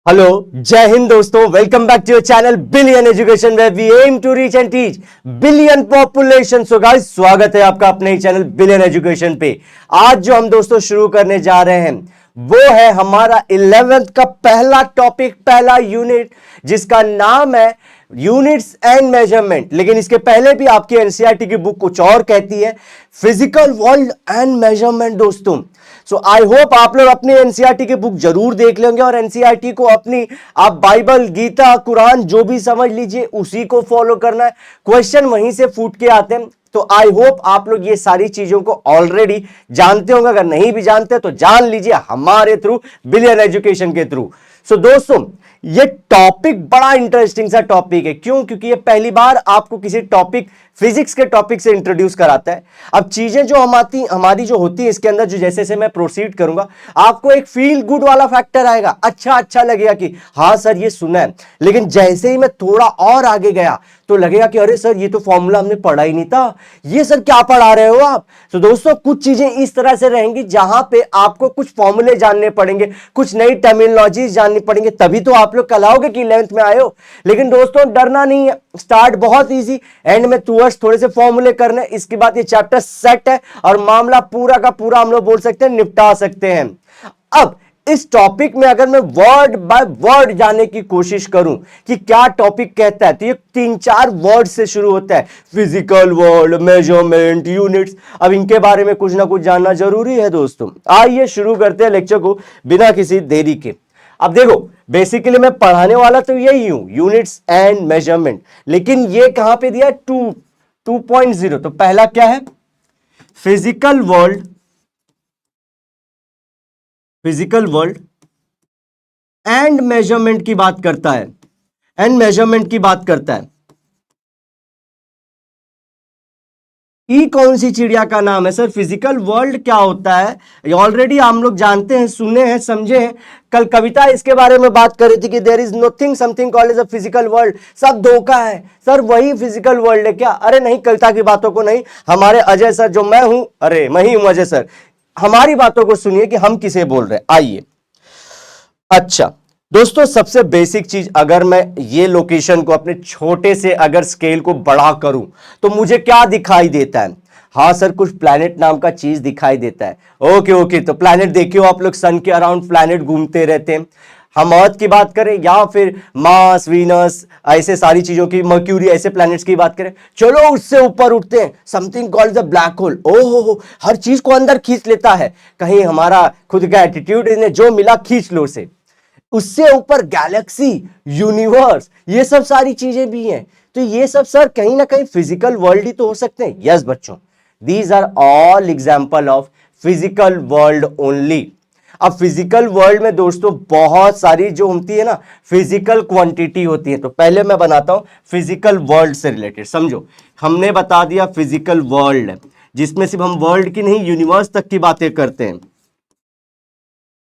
Hello, जय हिंद दोस्तों। Welcome back to your channel billion education where we aim to reach and teach billion population. So guys, स्वागत है आपका अपने ही चैनल बिलियन एजुकेशन पे। आज जो हम दोस्तों शुरू करने जा रहे हैं वो है हमारा 11th का पहला टॉपिक, पहला यूनिट, जिसका नाम है यूनिट्स एंड मेजरमेंट। लेकिन इसके पहले भी आपकी एनसीईआरटी की बुक कुछ और कहती है, फिजिकल वर्ल्ड एंड मेजरमेंट। दोस्तों, सो आई होप आप लोग अपनी एनसीईआरटी की बुक जरूर देख लेंगे और एनसीईआरटी को अपनी आप बाइबल, गीता, कुरान जो भी समझ लीजिए उसी को फॉलो करना है। क्वेश्चन वहीं से फूट के आते हैं, तो आई होप आप लोग ये सारी चीजों को ऑलरेडी जानते होंगे। अगर नहीं भी जानते तो जान लीजिए हमारे थ्रू, बिलियन एजुकेशन के थ्रू। सो दोस्तों, ये टॉपिक बड़ा इंटरेस्टिंग सा टॉपिक है। क्यों? क्योंकि ये पहली बार आपको किसी टॉपिक, फिजिक्स के टॉपिक से इंट्रोड्यूस कराता है। अब चीजें जो हमारी जो होती है इसके अंदर, जो जैसे से मैं प्रोसीड करूंगा, आपको एक फील गुड वाला फैक्टर आएगा। अच्छा लगेगा कि हाँ सर ये सुना है। लेकिन जैसे ही मैं थोड़ा और आगे गया तो लगेगा कि अरे सर ये तो फॉर्मूला हमने पढ़ा ही नहीं था, ये सर क्या पढ़ा रहे हो आप। तो दोस्तों, कुछ चीजें इस तरह से रहेंगी जहां पे आपको कुछ फॉर्मूले जानने पड़ेंगे, कुछ नई टर्मिनोलॉजी जाननी पड़ेंगे, तभी तो आप लोग कहलाओगे कि 11th में आए हो। लेकिन दोस्तों, डरना नहीं है, स्टार्ट बहुत इजी, एंड में थोड़े से फॉर्मूले करने, इसके बाद ये चैप्टर सेट है और मामला पूरा का पूरा हम लोग बोल सकते हैं निपटा सकते हैं। अब इस टॉपिक में अगर मैं वर्ड बाय वर्ड जानने की कोशिश करूं कि क्या टॉपिक कहता है, तो ये 3-4 वर्ड से शुरू होता है। Physical world, measurement, units. अब इनके बारे में कुछ ना कुछ जानना जरूरी है दोस्तों। आइए शुरू करते हैं लेक्चर को बिना किसी देरी के। अब देखो, बेसिकली मैं पढ़ाने वाला तो यही हूं, यूनिट्स एंड मेजरमेंट। लेकिन ये कहां पे दिया है? 2.0। तो पहला क्या है? Physical world, physical world and measurement की बात करता है, एंड मेजरमेंट की बात करता है। ई कौन सी चिड़िया का नाम है सर? फिजिकल वर्ल्ड क्या होता है ऑलरेडी हम लोग जानते हैं, सुने हैं, समझे हैं। कल कविता इसके बारे में बात कर रही थी कि there is nothing something called as a physical world. सब धोखा है सर, वही फिजिकल वर्ल्ड है क्या? अरे नहीं, कविता की बातों को नहीं, हमारे अजय सर जो मैं हूं, अरे मैं ही हूं अजय सर, हमारी बातों को सुनिए कि हम किसे बोल रहे हैं। आइए, अच्छा दोस्तों, सबसे बेसिक चीज, अगर मैं ये लोकेशन को अपने छोटे से अगर स्केल को बड़ा करूं तो मुझे क्या दिखाई देता है? हाँ सर, कुछ प्लैनेट नाम का चीज दिखाई देता है। ओके, तो प्लैनेट देखियो आप लोग, सन के अराउंड प्लैनेट घूमते रहते हैं। हम अर्थ की बात करें या फिर मार्स, वीनस, ऐसे सारी चीजों की, मर्क्यूरी, ऐसे प्लैनेट्स की बात करें, चलो उससे ऊपर उठते हैं, something called the black hole. ओहो, हर चीज को अंदर खींच लेता है। कहीं हमारा खुद का एटीट्यूड, इन्हें जो मिला खींच लो उसे। उससे ऊपर गैलेक्सी, यूनिवर्स, ये सब सारी चीजें भी हैं। तो ये सब सर कहीं ना कहीं फिजिकल वर्ल्ड ही तो हो सकते हैं। यस बच्चों, these are all example of physical world only. अब फिजिकल वर्ल्ड में दोस्तों बहुत सारी जो होती है ना, फिजिकल क्वांटिटी होती है। तो पहले मैं बनाता हूं फिजिकल वर्ल्ड से रिलेटेड। समझो, हमने बता दिया फिजिकल वर्ल्ड, जिसमें सिर्फ हम वर्ल्ड की नहीं, यूनिवर्स तक की बातें करते हैं।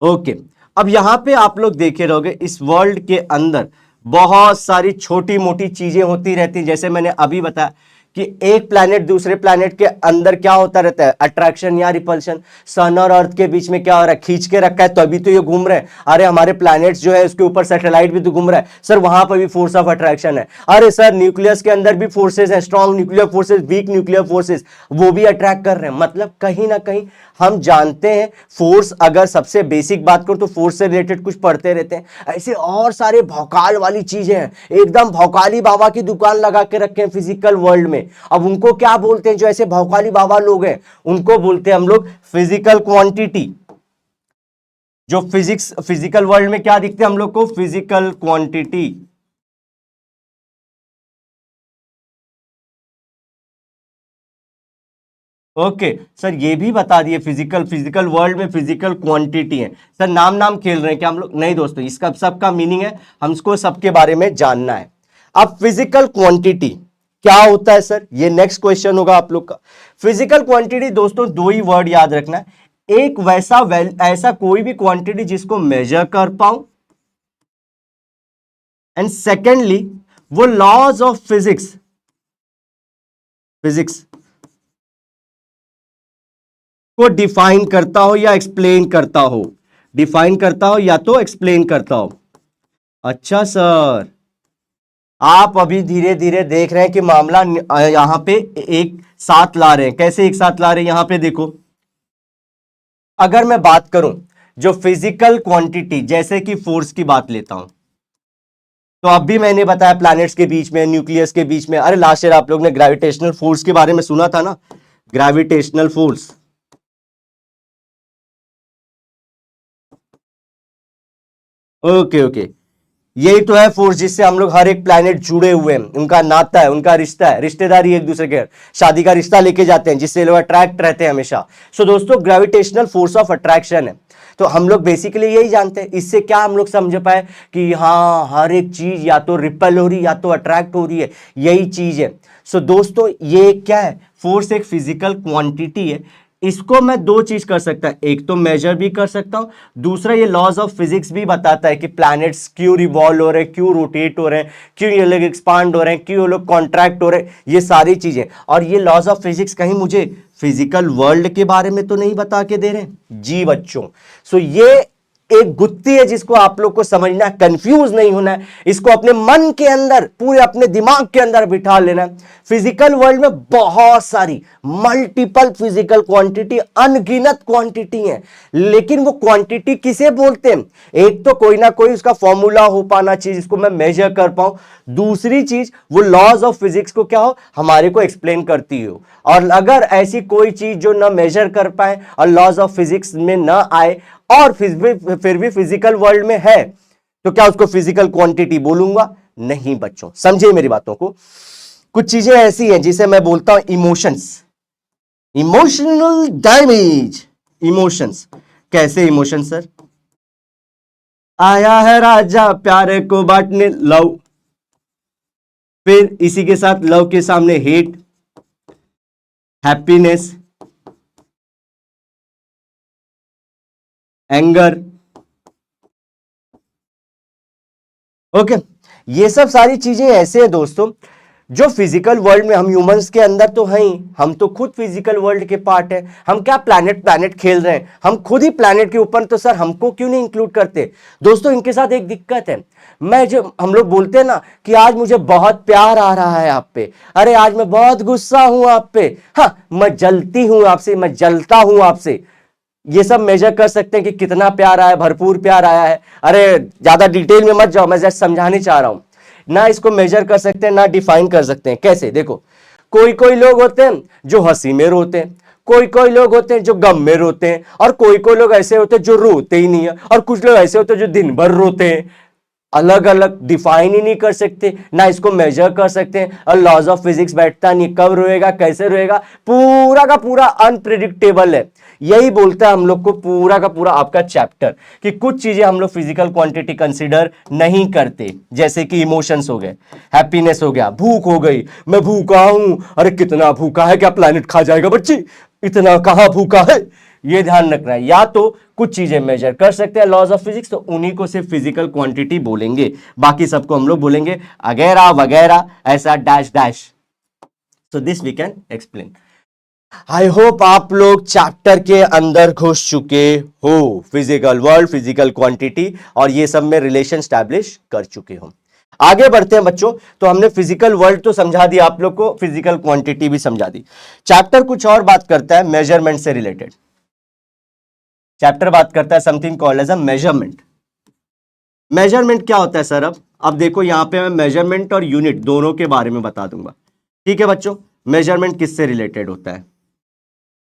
ओके, अब यहां पे आप लोग देखे रहोगे, इस वर्ल्ड के अंदर बहुत सारी छोटी मोटी चीजें होती रहती हैं। जैसे मैंने अभी बताया कि एक प्लैनेट दूसरे प्लैनेट के अंदर क्या होता रहता है? अट्रैक्शन या रिपल्शन। सन और अर्थ के बीच में क्या हो रहा है? खींच के रखा है, तभी तो ये घूम रहे हैं। अरे हमारे प्लैनेट्स जो है उसके ऊपर सैटेलाइट भी तो घूम रहा है सर, वहां पर भी फोर्स ऑफ अट्रैक्शन है। अरे सर, न्यूक्लियस के अंदर भी फोर्सेस हैं, strong nuclear forces, weak nuclear forces, वो भी अट्रैक्ट कर रहे हैं। मतलब कहीं ना कहीं हम जानते हैं फोर्स, अगर सबसे बेसिक बात करूं तो फोर्स से रिलेटेड कुछ पढ़ते रहते हैं। ऐसे और सारे भौकाल वाली चीजें हैं, एकदम भौकाली बाबा की दुकान लगा के रखे हैं फिजिकल वर्ल्ड में। अब उनको क्या बोलते हैं? जो ऐसे भौकाली बाबा लोग हैं उनको बोलते हैं हम लोग फिजिकल क्वांटिटी। जो फिजिकल वर्ल्ड में क्या दिखते हैं हम लोग को? Physical quantity. ओके सर, ये भी बता दिए फिजिकल वर्ल्ड में फिजिकल क्वांटिटी है। सर नाम खेल रहे हैं क्या हम लोग? नहीं दोस्तों, इसका सबका मीनिंग है, हमको सबके बारे में जानना है। अब फिजिकल क्वांटिटी क्या होता है सर? ये नेक्स्ट क्वेश्चन होगा आप लोग का। फिजिकल क्वांटिटी दोस्तों, दो ही वर्ड याद रखना है। एक ऐसा कोई भी क्वांटिटी जिसको मेजर कर पाऊं, एंड सेकेंडली वो लॉज ऑफ फिजिक्स को डिफाइन करता हो या एक्सप्लेन करता हो। डिफाइन करता हो या तो एक्सप्लेन करता हो। अच्छा सर, आप अभी धीरे धीरे देख रहे हैं कि मामला यहां पे एक साथ ला रहे हैं। कैसे एक साथ ला रहे हैं? यहां पे देखो, अगर मैं बात करूं जो फिजिकल क्वांटिटी, जैसे कि फोर्स की बात लेता हूं, तो अब भी मैंने बताया प्लैनेट्स के बीच में, न्यूक्लियस के बीच में, अरे लास्ट ईयर आप लोग ने ग्रेविटेशनल फोर्स के बारे में सुना था ना, ग्रेविटेशनल फोर्स। ओके ओके, यही तो है फोर्स जिससे हम लोग हर एक प्लैनेट जुड़े हुए हैं, उनका नाता है, उनका रिश्ता है, रिश्तेदारी एक दूसरे के, शादी का रिश्ता लेके जाते हैं जिससे लोग अट्रैक्ट रहते हैं हमेशा। सो दोस्तों, ग्रेविटेशनल फोर्स ऑफ अट्रैक्शन है। तो हम लोग बेसिकली यही जानते हैं। इससे क्या हम लोग समझ पाए कि हाँ, हर एक चीज या तो रिपेल हो रही है या तो अट्रैक्ट हो रही है, यही चीज है। सो दोस्तों, ये क्या है? फोर्स एक फिजिकल क्वांटिटी है। इसको मैं दो चीज कर सकता है, एक तो मेजर भी कर सकता हूं, दूसरा ये लॉज ऑफ फिजिक्स भी बताता है कि प्लैनेट्स क्यों रिवॉल्व हो रहे हैं, क्यों रोटेट हो रहे हैं, क्यों ये लोग एक्सपांड हो रहे हैं, क्यों ये लोग कॉन्ट्रैक्ट हो रहे हैं, ये सारी चीजें। और ये लॉज ऑफ फिजिक्स कहीं मुझे फिजिकल वर्ल्ड के बारे में तो नहीं बता के दे रहे जी बच्चों। सो ये एक गुत्थी है जिसको आप लोग को समझना है, कंफ्यूज नहीं होना है, इसको अपने मन के अंदर, पूरे अपने दिमाग के अंदर बिठा लेना है। फिजिकल वर्ल्ड में बहुत सारी मल्टीपल फिजिकल क्वांटिटी, अनगिनत क्वांटिटी है, लेकिन वो क्वांटिटी किसे बोलते हैं? एक तो कोई ना कोई उसका फॉर्मूला हो पाना चाहिए जिसको मैं मेजर कर पाऊं, दूसरी चीज वो लॉज ऑफ फिजिक्स को क्या हो, हमारे को एक्सप्लेन करती हो। और अगर ऐसी कोई चीज जो ना मेजर कर पाए और लॉज ऑफ फिजिक्स में ना आए और फिर भी फिजिकल वर्ल्ड में है, तो क्या उसको फिजिकल क्वांटिटी बोलूंगा? नहीं बच्चों, समझे मेरी बातों को। कुछ चीजें ऐसी हैं जिसे मैं बोलता हूं इमोशंस, इमोशनल डैमेज। इमोशंस कैसे? इमोशन सर, आया है राजा प्यारे को बांटने, लव, फिर इसी के साथ लव के सामने हेट, हैप्पीनेस, एंगर। ओके, ये सब सारी चीजें ऐसे हैं दोस्तों जो फिजिकल वर्ल्ड में, हम ह्यूमंस के अंदर तो हैं ही, हम तो खुद फिजिकल वर्ल्ड के पार्ट हैं। हम क्या प्लैनेट प्लैनेट खेल रहे हैं, हम खुद ही प्लैनेट के ऊपर, तो सर हमको क्यों नहीं इंक्लूड करते? दोस्तों, इनके साथ एक दिक्कत है। मैं जो हम लोग बोलते हैं ना कि आज मुझे बहुत प्यार आ रहा है आप पे, अरे आज मैं बहुत गुस्सा हूं आप पे, हाँ मैं जलती हूं आपसे, मैं जलता हूं आपसे, ये सब मेजर कर सकते हैं कि कितना प्यार आया, भरपूर प्यार आया है। अरे ज्यादा डिटेल में मत जाओ, मैं जस्ट समझाने चाह रहा हूं ना। इसको मेजर कर सकते हैं ना डिफाइन कर सकते हैं। कैसे? देखो, कोई कोई लोग होते हैं जो हंसी में रोते हैं, कोई कोई लोग होते हैं जो गम में रोते हैं, और कोई कोई लोग ऐसे होते हैं जो रोते ही नहीं है, और कुछ लोग ऐसे होते हैं जो दिन भर रोते हैं। अलग अलग डिफाइन ही नहीं कर सकते, ना इसको मेजर कर सकते हैं, और लॉज ऑफ फिजिक्स बैठता नहीं, कब रोएगा, कैसे रोएगा, पूरा का पूरा अनप्रिडिक्टेबल है। यही बोलता है हम लोग को पूरा का पूरा आपका चैप्टर, कि कुछ चीजें हम लोग फिजिकल क्वांटिटी कंसीडर नहीं करते, जैसे कि इमोशंस हो गए, हैप्पीनेस हो गया, भूख हो गई, मैं भूखा हूं, अरे कितना भूखा है, क्या प्लैनेट खा जाएगा बच्ची, इतना कहां भूखा है। ये ध्यान रखना है। या तो कुछ चीजें मेजर कर सकते हैं लॉज ऑफ फिजिक्स, तो उन्हीं को सिर्फ फिजिकल क्वांटिटी बोलेंगे, बाकी सबको हम लोग बोलेंगे अगैरा वगैरह, ऐसा dash dash. So this we can explain. I hope आप लोग चैप्टर के अंदर घुस चुके हो, फिजिकल वर्ल्ड, फिजिकल क्वांटिटी और ये सब में रिलेशन स्टैब्लिश कर चुके हो। आगे बढ़ते हैं बच्चों। तो हमने फिजिकल वर्ल्ड तो समझा दिया आप लोग को, फिजिकल क्वांटिटी भी समझा दी। चैप्टर कुछ और बात करता है मेजरमेंट से रिलेटेड। चैप्टर बात करता है something called as a measurement. Measurement क्या होता है सर? अब देखो, यहां पे मैं मेजरमेंट और यूनिट दोनों के बारे में बता दूंगा। ठीक है बच्चों, मेजरमेंट किससे रिलेटेड होता है?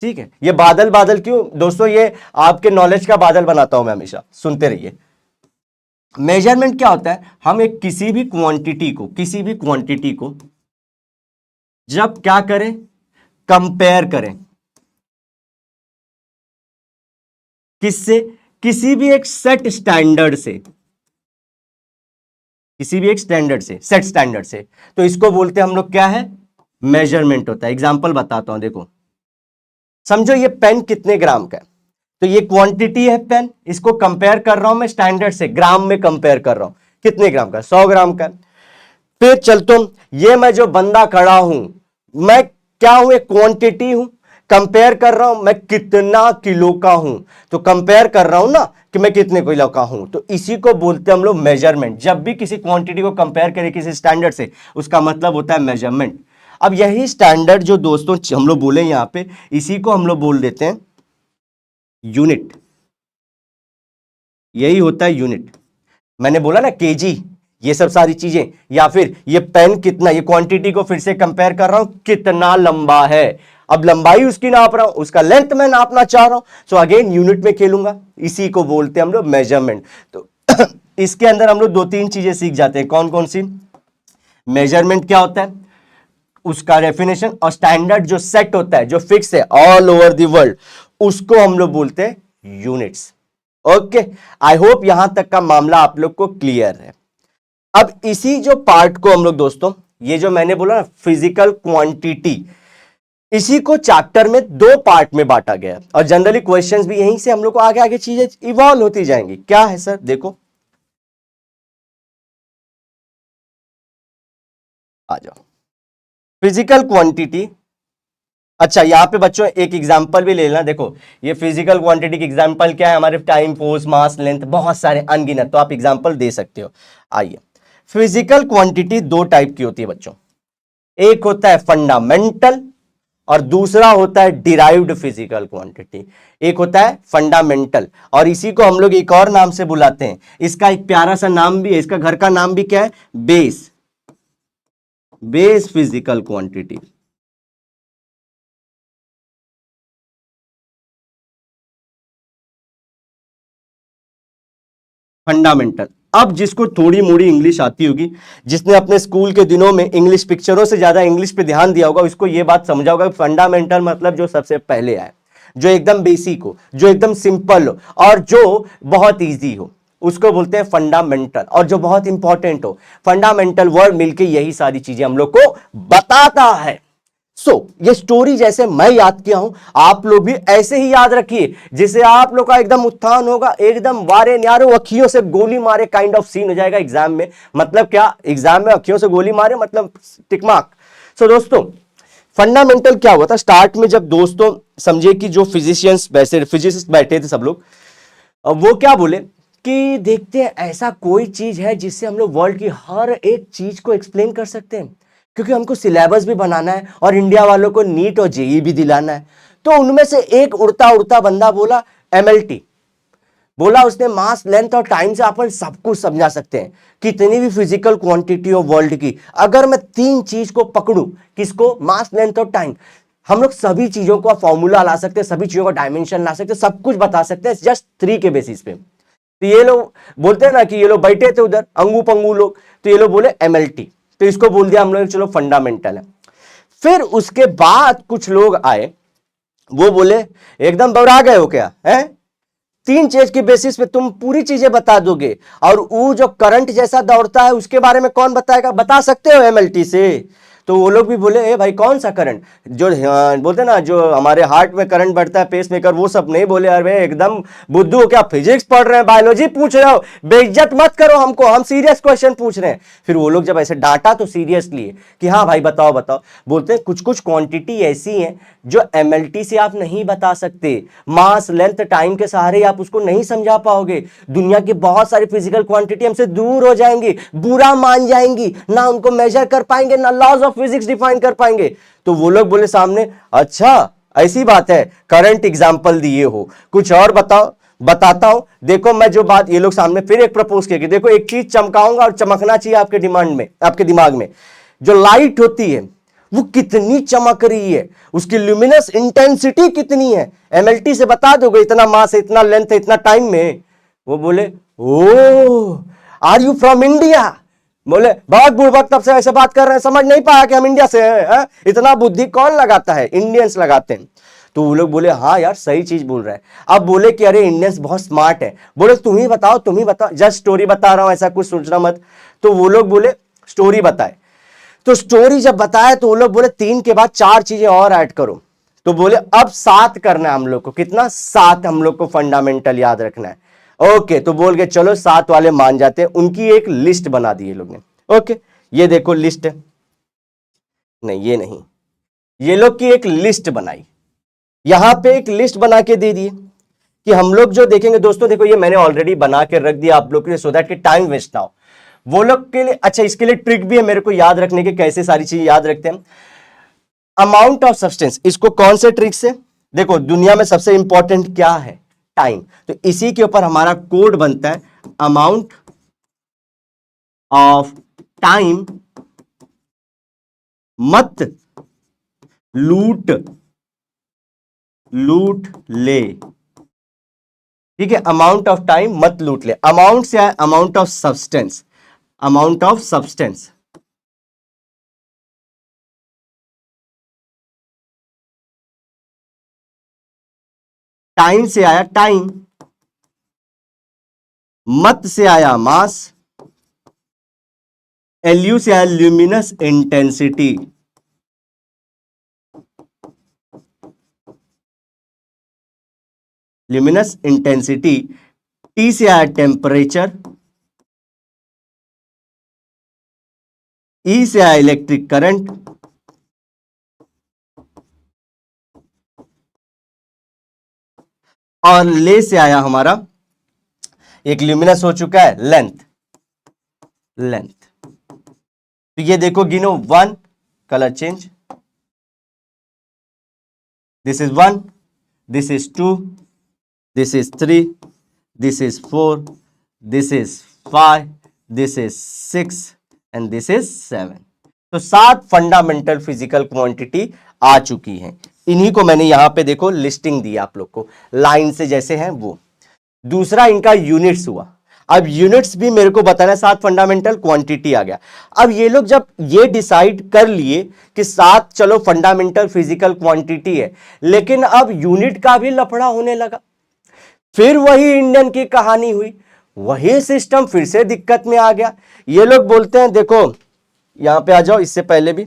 ठीक है, ये बादल बादल क्यों दोस्तों, ये आपके नॉलेज का बादल बनाता हूं मैं हमेशा, सुनते रहिए। मेजरमेंट क्या होता है? हम एक किसी भी क्वांटिटी को जब क्या करें, कंपेयर करें, किससे? किसी भी एक सेट स्टैंडर्ड से, किसी भी एक स्टैंडर्ड से, सेट स्टैंडर्ड से, तो इसको बोलते हैं हम लोग क्या है? मेजरमेंट होता है। एग्जांपल बताता हूं, देखो समझो ये पेन कितने ग्राम का है, तो ये क्वांटिटी है पेन, इसको कंपेयर कर रहा हूं मैं स्टैंडर्ड से, ग्राम में कंपेयर कर रहा हूं, कितने ग्राम का? 100 ग्राम का। फिर चलता हूं, ये मैं जो बंदा खड़ा हूं, मैं क्या हूं? एक क्वांटिटी हूं, कंपेयर कर रहा हूं मैं कितना किलो का हूं, तो कंपेयर कर रहा हूं ना कि मैं कितने किलो का हूं, तो इसी को बोलते हैं हम लोग मेजरमेंट। जब भी किसी क्वांटिटी को कंपेयर करें किसी स्टैंडर्ड से, उसका मतलब होता है मेजरमेंट। अब यही स्टैंडर्ड जो दोस्तों हम लोग बोले यहां पे, इसी को हम लोग बोल देते हैं यूनिट। यही होता है यूनिट। मैंने बोला ना केजी, ये सब सारी चीजें, या फिर ये पेन कितना, ये क्वांटिटी को फिर से कंपेयर कर रहा हूं कितना लंबा है, अब लंबाई उसकी नाप रहा हूं, उसका लेंथ में नापना चाह रहा हूं, सो अगेन यूनिट में खेलूंगा। इसी को बोलते हैं हम लोग मेजरमेंट। तो इसके अंदर हम लोग दो तीन चीजें सीख जाते हैं। कौन कौन सी? मेजरमेंट क्या होता है, उसका डेफिनेशन, और स्टैंडर्ड जो सेट होता है जो फिक्स है ऑल ओवर द वर्ल्ड, उसको हम लोग बोलते हैं यूनिट्स। ओके, आई होप यहां तक का मामला आप लोग को क्लियर है। अब इसी जो पार्ट को हम लोग दोस्तों, ये जो मैंने बोला ना फिजिकल क्वांटिटी, इसी को चैप्टर में दो पार्ट में बांटा गया, और जनरली क्वेश्चंस भी यहीं से हम लोग को आगे आगे चीजें इवॉल्व होती जाएंगी। क्या है सर? देखो आ जाओ, फिजिकल क्वांटिटी। अच्छा, यहां पे बच्चों एक एग्जांपल भी ले लेना। देखो ये फिजिकल क्वांटिटी की एग्जांपल क्या है, हमारे टाइम, फोर्स, मास, लेंथ, बहुत सारे अनगिनत, तो आप एग्जांपल दे सकते हो। आइए, फिजिकल क्वांटिटी दो टाइप की होती है बच्चों, एक होता है फंडामेंटल और दूसरा होता है डिराइव्ड फिजिकल क्वांटिटी। एक होता है फंडामेंटल, और इसी को हम लोग एक और नाम से बुलाते हैं, इसका एक प्यारा सा नाम भी है, इसका घर का नाम भी क्या है, base, base physical quantity. Fundamental. अब जिसको थोड़ी मोड़ी इंग्लिश आती होगी, जिसने अपने स्कूल के दिनों में इंग्लिश पिक्चरों से ज्यादा इंग्लिश पे ध्यान दिया होगा, उसको यह बात समझा होगा फंडामेंटल मतलब जो सबसे पहले आए, जो एकदम बेसिक हो, जो एकदम सिंपल हो, और जो बहुत इजी हो, उसको बोलते हैं फंडामेंटल। और जो बहुत इंपॉर्टेंट हो, फंडामेंटल वर्ड मिलके यही सारी चीजें हम लोग को बताता है। ये स्टोरी जैसे मैं याद किया हूं, आप लोग भी ऐसे ही याद रखिए, जिससे आप लोग का एकदम उत्थान होगा, एकदम वारे न्यारो अखियों से गोली मारे काइंड ऑफ सीन हो जाएगा एग्जाम में। मतलब क्या, एग्जाम में अखियों से गोली मारे मतलब टिक मार्क। दोस्तों, फंडामेंटल क्या हुआ था स्टार्ट में, जब दोस्तों समझे कि जो फिजिसिस्ट बैठे थे सब लोग, वो क्या बोले कि देखते हैं ऐसा कोई चीज है जिससे हम लोग वर्ल्ड की हर एक चीज को एक्सप्लेन कर सकते हैं, क्योंकि हमको सिलेबस भी बनाना है और इंडिया वालों को नीट और जेई भी दिलाना है। तो उनमें से एक उड़ता उड़ता बंदा बोला एमएलटी, बोला उसने मास, लेंथ और टाइम से अपन सब कुछ समझा सकते हैं, कितनी भी फिजिकल क्वांटिटी हो वर्ल्ड की, अगर मैं तीन चीज को पकड़ूं, किसको, मास, लेंथ और टाइम, हम लोग सभी चीजों का फॉर्मूला ला सकते हैं, सभी चीजों का डायमेंशन ला सकते हैं, सब कुछ बता सकते हैं जस्ट थ्री के बेसिस पे। तो ये लोग बोलते हैं ना कि ये लोग बैठे थे उधर अंगू पंगू लोग, तो ये लोग बोले एमएलटी, तो इसको बोल दिया हम लोग चलो फंडामेंटल है। फिर उसके बाद कुछ लोग आए, वो बोले एकदम बौरा गए हो क्या है, तीन चीज के बेसिस पे तुम पूरी चीजें बता दोगे, और वो जो करंट जैसा दौड़ता है उसके बारे में कौन बताएगा, बता सकते हो एमएलटी से? तो वो लोग भी बोले ए भाई कौन सा करंट, जो बोलते ना जो हमारे हार्ट में करंट बढ़ता है पेस मेकर, वो सब नहीं बोले। अरे एकदम बुद्धू हो क्या, फिजिक्स पढ़ रहे हैं, बायोलॉजी पूछ रहे हो, बेइज्जत मत करो हमको, हम सीरियस क्वेश्चन पूछ रहे हैं। फिर वो लोग जब ऐसे डांटा तो सीरियसली कि हाँ भाई बताओ बताओ, बोलते हैं कुछ कुछ क्वांटिटी ऐसी हैं जो एमएलटी से आप नहीं बता सकते, मास, लेंथ, टाइम के सहारे आप उसको नहीं समझा पाओगे। दुनिया की बहुत सारी फिजिकल क्वांटिटी हमसे दूर हो जाएंगी, बुरा मान जाएंगी, ना उनको मेजर कर पाएंगे, ना लॉज ऑफ फिजिक्स डिफाइन कर पाएंगे। तो वो लोग बोले सामने, अच्छा ऐसी बात है, करंट एग्जांपल दिए हो, कुछ और बताओ। बताता हूं, देखो मैं जो बात, ये लोग सामने फिर एक प्रपोज किया कि देखो एक चीज चमकाऊंगा और चमकना चाहिए आपके डिमांड में, आपके दिमाग में, जो लाइट होती है वो कितनी चमक रही है, उसकी ल्यूमिनस इंटेंसिटी कितनी है, एमएलटी से बता दोगे इतना मास है, इतना लेंथ है, इतना टाइम में? वो बोले oh are you from India? बोले बहुत बुड़बक, तब से ऐसे बात कर रहे हैं, समझ नहीं पाया कि हम इंडिया से हैं? इतना बुद्धि कौन लगाता है, इंडियंस लगाते हैं। तो वो लोग बोले हाँ यार सही चीज बोल रहे हैं। अब बोले कि अरे इंडियंस बहुत स्मार्ट है, बोले तुम ही बताओ, तुम ही बताओ, जस्ट स्टोरी बता रहा हूं, ऐसा कुछ सोचना मत। तो वो लोग बोले स्टोरी बताए, तो स्टोरी जब बताया तो वो लोग बोले तीन के बाद चार चीजें और ऐड करो। तो बोले अब सात करना है हम लोग को, कितना, सात हम लोग को फंडामेंटल याद रखना है। ओके, तो बोल के चलो सात वाले मान जाते हैं, उनकी एक लिस्ट बना दी ये लोग ने। ओके, ये देखो लिस्ट है, नहीं ये नहीं, ये लोग की एक लिस्ट बनाई, यहां पे एक लिस्ट बना के दे दिए कि हम लोग जो देखेंगे दोस्तों, देखो ये मैंने ऑलरेडी बना के रख दिया आप लोग के लिए, सो दैट कि टाइम वेस्ट ना हो वो लोग के लिए। अच्छा, इसके लिए ट्रिक भी है मेरे को याद रखने के, कैसे सारी चीजें याद रखते हैं। अमाउंट ऑफ सब्सटेंस, इसको कौन से ट्रिक से, देखो दुनिया में सबसे इंपॉर्टेंट क्या है, टाइम, तो इसी के ऊपर हमारा कोड बनता है, अमाउंट ऑफ टाइम मत लूट ले, ठीक है, अमाउंट ऑफ टाइम मत लूट ले। अमाउंट से है amount of substance, amount of substance, time से आया टाइम, मत से आया मास, एलयू से आया luminous intensity, luminous intensity, T से आया टेम्परेचर, ई से आया इलेक्ट्रिक करंट, और ले से आया हमारा एक ल्यूमिनस हो चुका है लेंथ, लेंथ। तो ये देखो गिनो, 1 colour change, this is 1, this is 2, this is 3, this is 4, this is 5, this is 6 and this is 7। तो 7 फंडामेंटल फिजिकल क्वांटिटी आ चुकी हैं। इन्हीं को मैंने यहां पे देखो लिस्टिंग दी आप लोग को, लाइन से जैसे हैं वो। दूसरा इनका यूनिट्स हुआ। अब यूनिट्स भी मेरे को बताना है, 7 फंडामेंटल क्वांटिटी आ गया। अब ये लोग जब ये डिसाइड कर लिए कि 7 चलो फंडामेंटल फिजिकल क्वांटिटी है, लेकिन अब यूनिट का भी लफड़ा होने लगा। फिर वही इंडियन की कहानी हुई, वही सिस्टम फिर से दिक्कत में आ गया। ये लोग बोलते हैं, देखो यहां पे आ जाओ, इससे पहले भी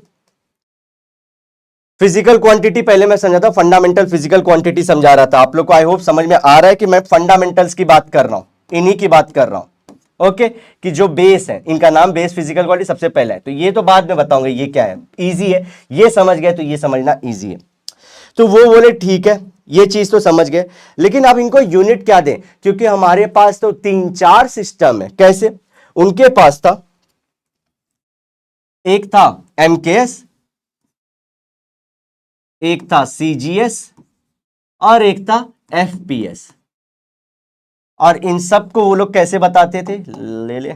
फिजिकल क्वांटिटी पहले मैं समझा था, फंडामेंटल फिजिकल क्वांटिटी समझा रहा था आप लोग को। आई होप समझ में आ रहा है कि मैं फंडामेंटल्स की बात कर रहा हूं, इन्हीं की बात कर रहा हूं। ओके, कि जो बेस है, इनका नाम बेस फिजिकल क्वांटिटी सबसे पहला है। तो ये तो बाद में बताऊंगा ये क्या है, इजी है, ये समझ गए तो ये समझना इजी है। तो वो बोले ठीक है, ये चीज तो समझ गए, लेकिन अब इनको यूनिट क्या दें, क्योंकि हमारे पास तो 3-4 सिस्टम है। कैसे, उनके पास था, एक था एमकेएस, एक था सीजीएस, और एक था एफपीएस। और इन सब को वो लोग कैसे बताते थे, ले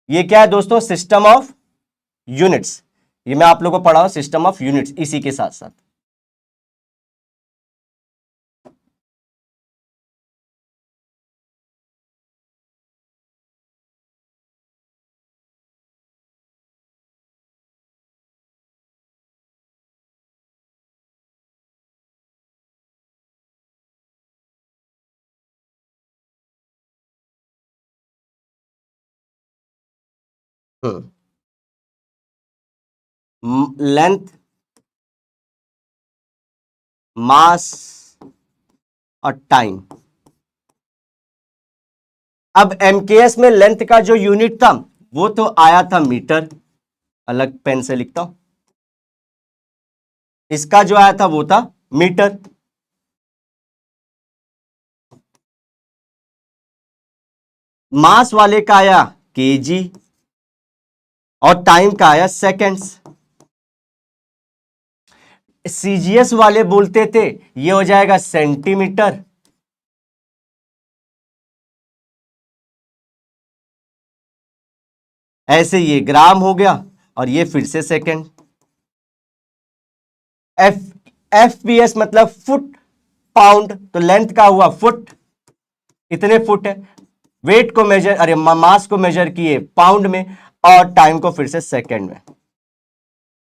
ये क्या है दोस्तों, सिस्टम ऑफ यूनिट्स। ये मैं आप लोगों को पढ़ा हूं, सिस्टम ऑफ यूनिट्स, इसी के साथ साथ। लेंथ, मास और टाइम। अब एमकेएस में लेंथ का जो यूनिट था वो तो आया था मीटर, अलग पेन से लिखता हूं, इसका जो आया था वो था मीटर। मास वाले का आया केजी, और टाइम का आया सेकेंड्स। सीजीएस वाले बोलते थे ये हो जाएगा सेंटीमीटर, ऐसे ये ग्राम हो गया, और ये फिर से सेकेंड। एफपीएस मतलब फुट पाउंड, तो लेंथ का हुआ फुट, इतने फुट है। वेट को मेजर, अरे मास को मेजर किए पाउंड में, और टाइम को फिर से सेकेंड में।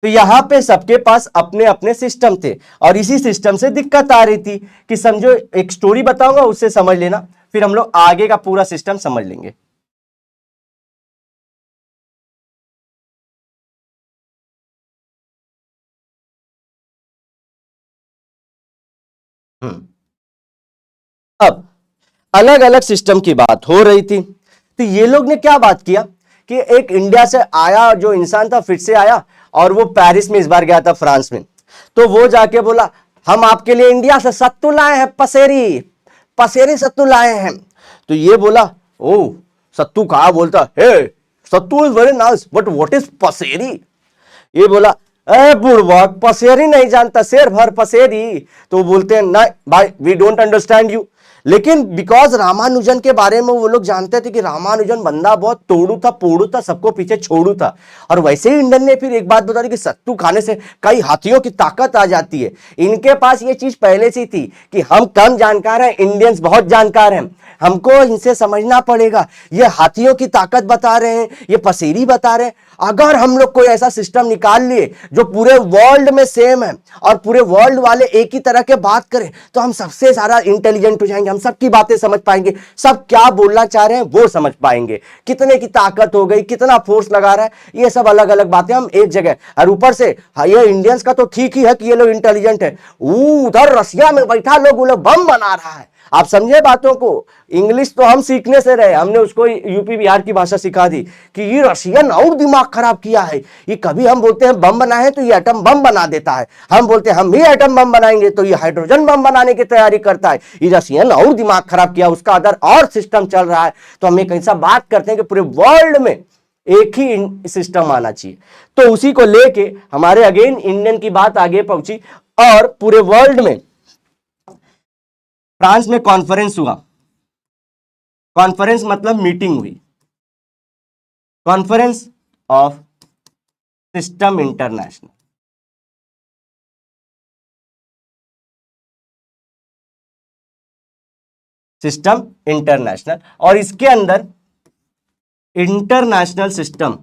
तो यहां पे सबके पास अपने अपने सिस्टम थे, और इसी सिस्टम से दिक्कत आ रही थी कि समझो, एक स्टोरी बताऊंगा उससे समझ लेना, फिर हम लोग आगे का पूरा सिस्टम समझ लेंगे। अब अलग अलग सिस्टम की बात हो रही थी, तो ये लोग ने क्या बात किया कि एक इंडिया से आया जो इंसान था फिर से आया, और वो पेरिस में इस बार गया था, फ्रांस में। तो वो जाके बोला हम आपके लिए इंडिया से सत्तू लाए हैं, पसेरी पसेरी सत्तू लाए हैं। तो ये बोला ओ सत्तू कहा, बोलता हे sattu is very nice but what is paseri. ये बोला ए बुड़बक, पसेरी नहीं जानता, शेर भर पसेरी। तो बोलते हैं नहीं भाई, वी डोंट अंडरस्टैंड यू। लेकिन बिकॉज रामानुजन के बारे में वो लोग जानते थे कि रामानुजन बंदा बहुत तोड़ू था, पोड़ू था, सबको पीछे छोड़ू था। और वैसे ही इंडियन ने फिर एक बात बता दी कि सत्तू खाने से कई हाथियों की ताकत आ जाती है। इनके पास ये चीज पहले से थी कि हम कम जानकार हैं, इंडियंस बहुत जानकार हैं, हमको इनसे समझना पड़ेगा। ये हाथियों की ताकत बता रहे हैं, ये पसेरी बता रहे हैं। अगर हम लोग कोई ऐसा सिस्टम निकाल लिए जो पूरे वर्ल्ड में सेम है और पूरे वर्ल्ड वाले एक ही तरह के बात करें, तो हम सबसे सारा इंटेलिजेंट हो जाएंगे, हम सबकी बातें समझ पाएंगे, सब क्या बोलना चाह रहे हैं वो समझ पाएंगे, कितने की ताकत हो गई, कितना फोर्स लगा रहा है, ये सब अलग अलग बातें हम एक जगह। और ऊपर से ये इंडियंस का तो ठीक ही है कि ये लोग इंटेलिजेंट है, उधर रसिया में बैठा लोग वो लोग बम बना रहा है। आप समझे बातों को। इंग्लिश तो हम सीखने से रहे, हमने उसको यूपी बिहार की भाषा सिखा दी कि ये रशियन और दिमाग खराब किया है। ये कभी हम बोलते हैं बम बनाए तो ये एटम बम बना देता है, हम बोलते हैं हम भी एटम बम बनाएंगे तो ये हाइड्रोजन बम बनाने की तैयारी करता है। ये रशियन और दिमाग खराब किया, उसका अदर और सिस्टम चल रहा है। तो हम एक ऐसा बात करते हैं कि पूरे वर्ल्ड में एक ही सिस्टम आना चाहिए। तो उसी को लेके हमारे अगेन इंडियन की बात आगे पहुंची और पूरे वर्ल्ड में फ्रांस में कॉन्फ्रेंस हुआ। कॉन्फ्रेंस मतलब मीटिंग हुई, conference of system international. System international, और इसके अंदर इंटरनेशनल सिस्टम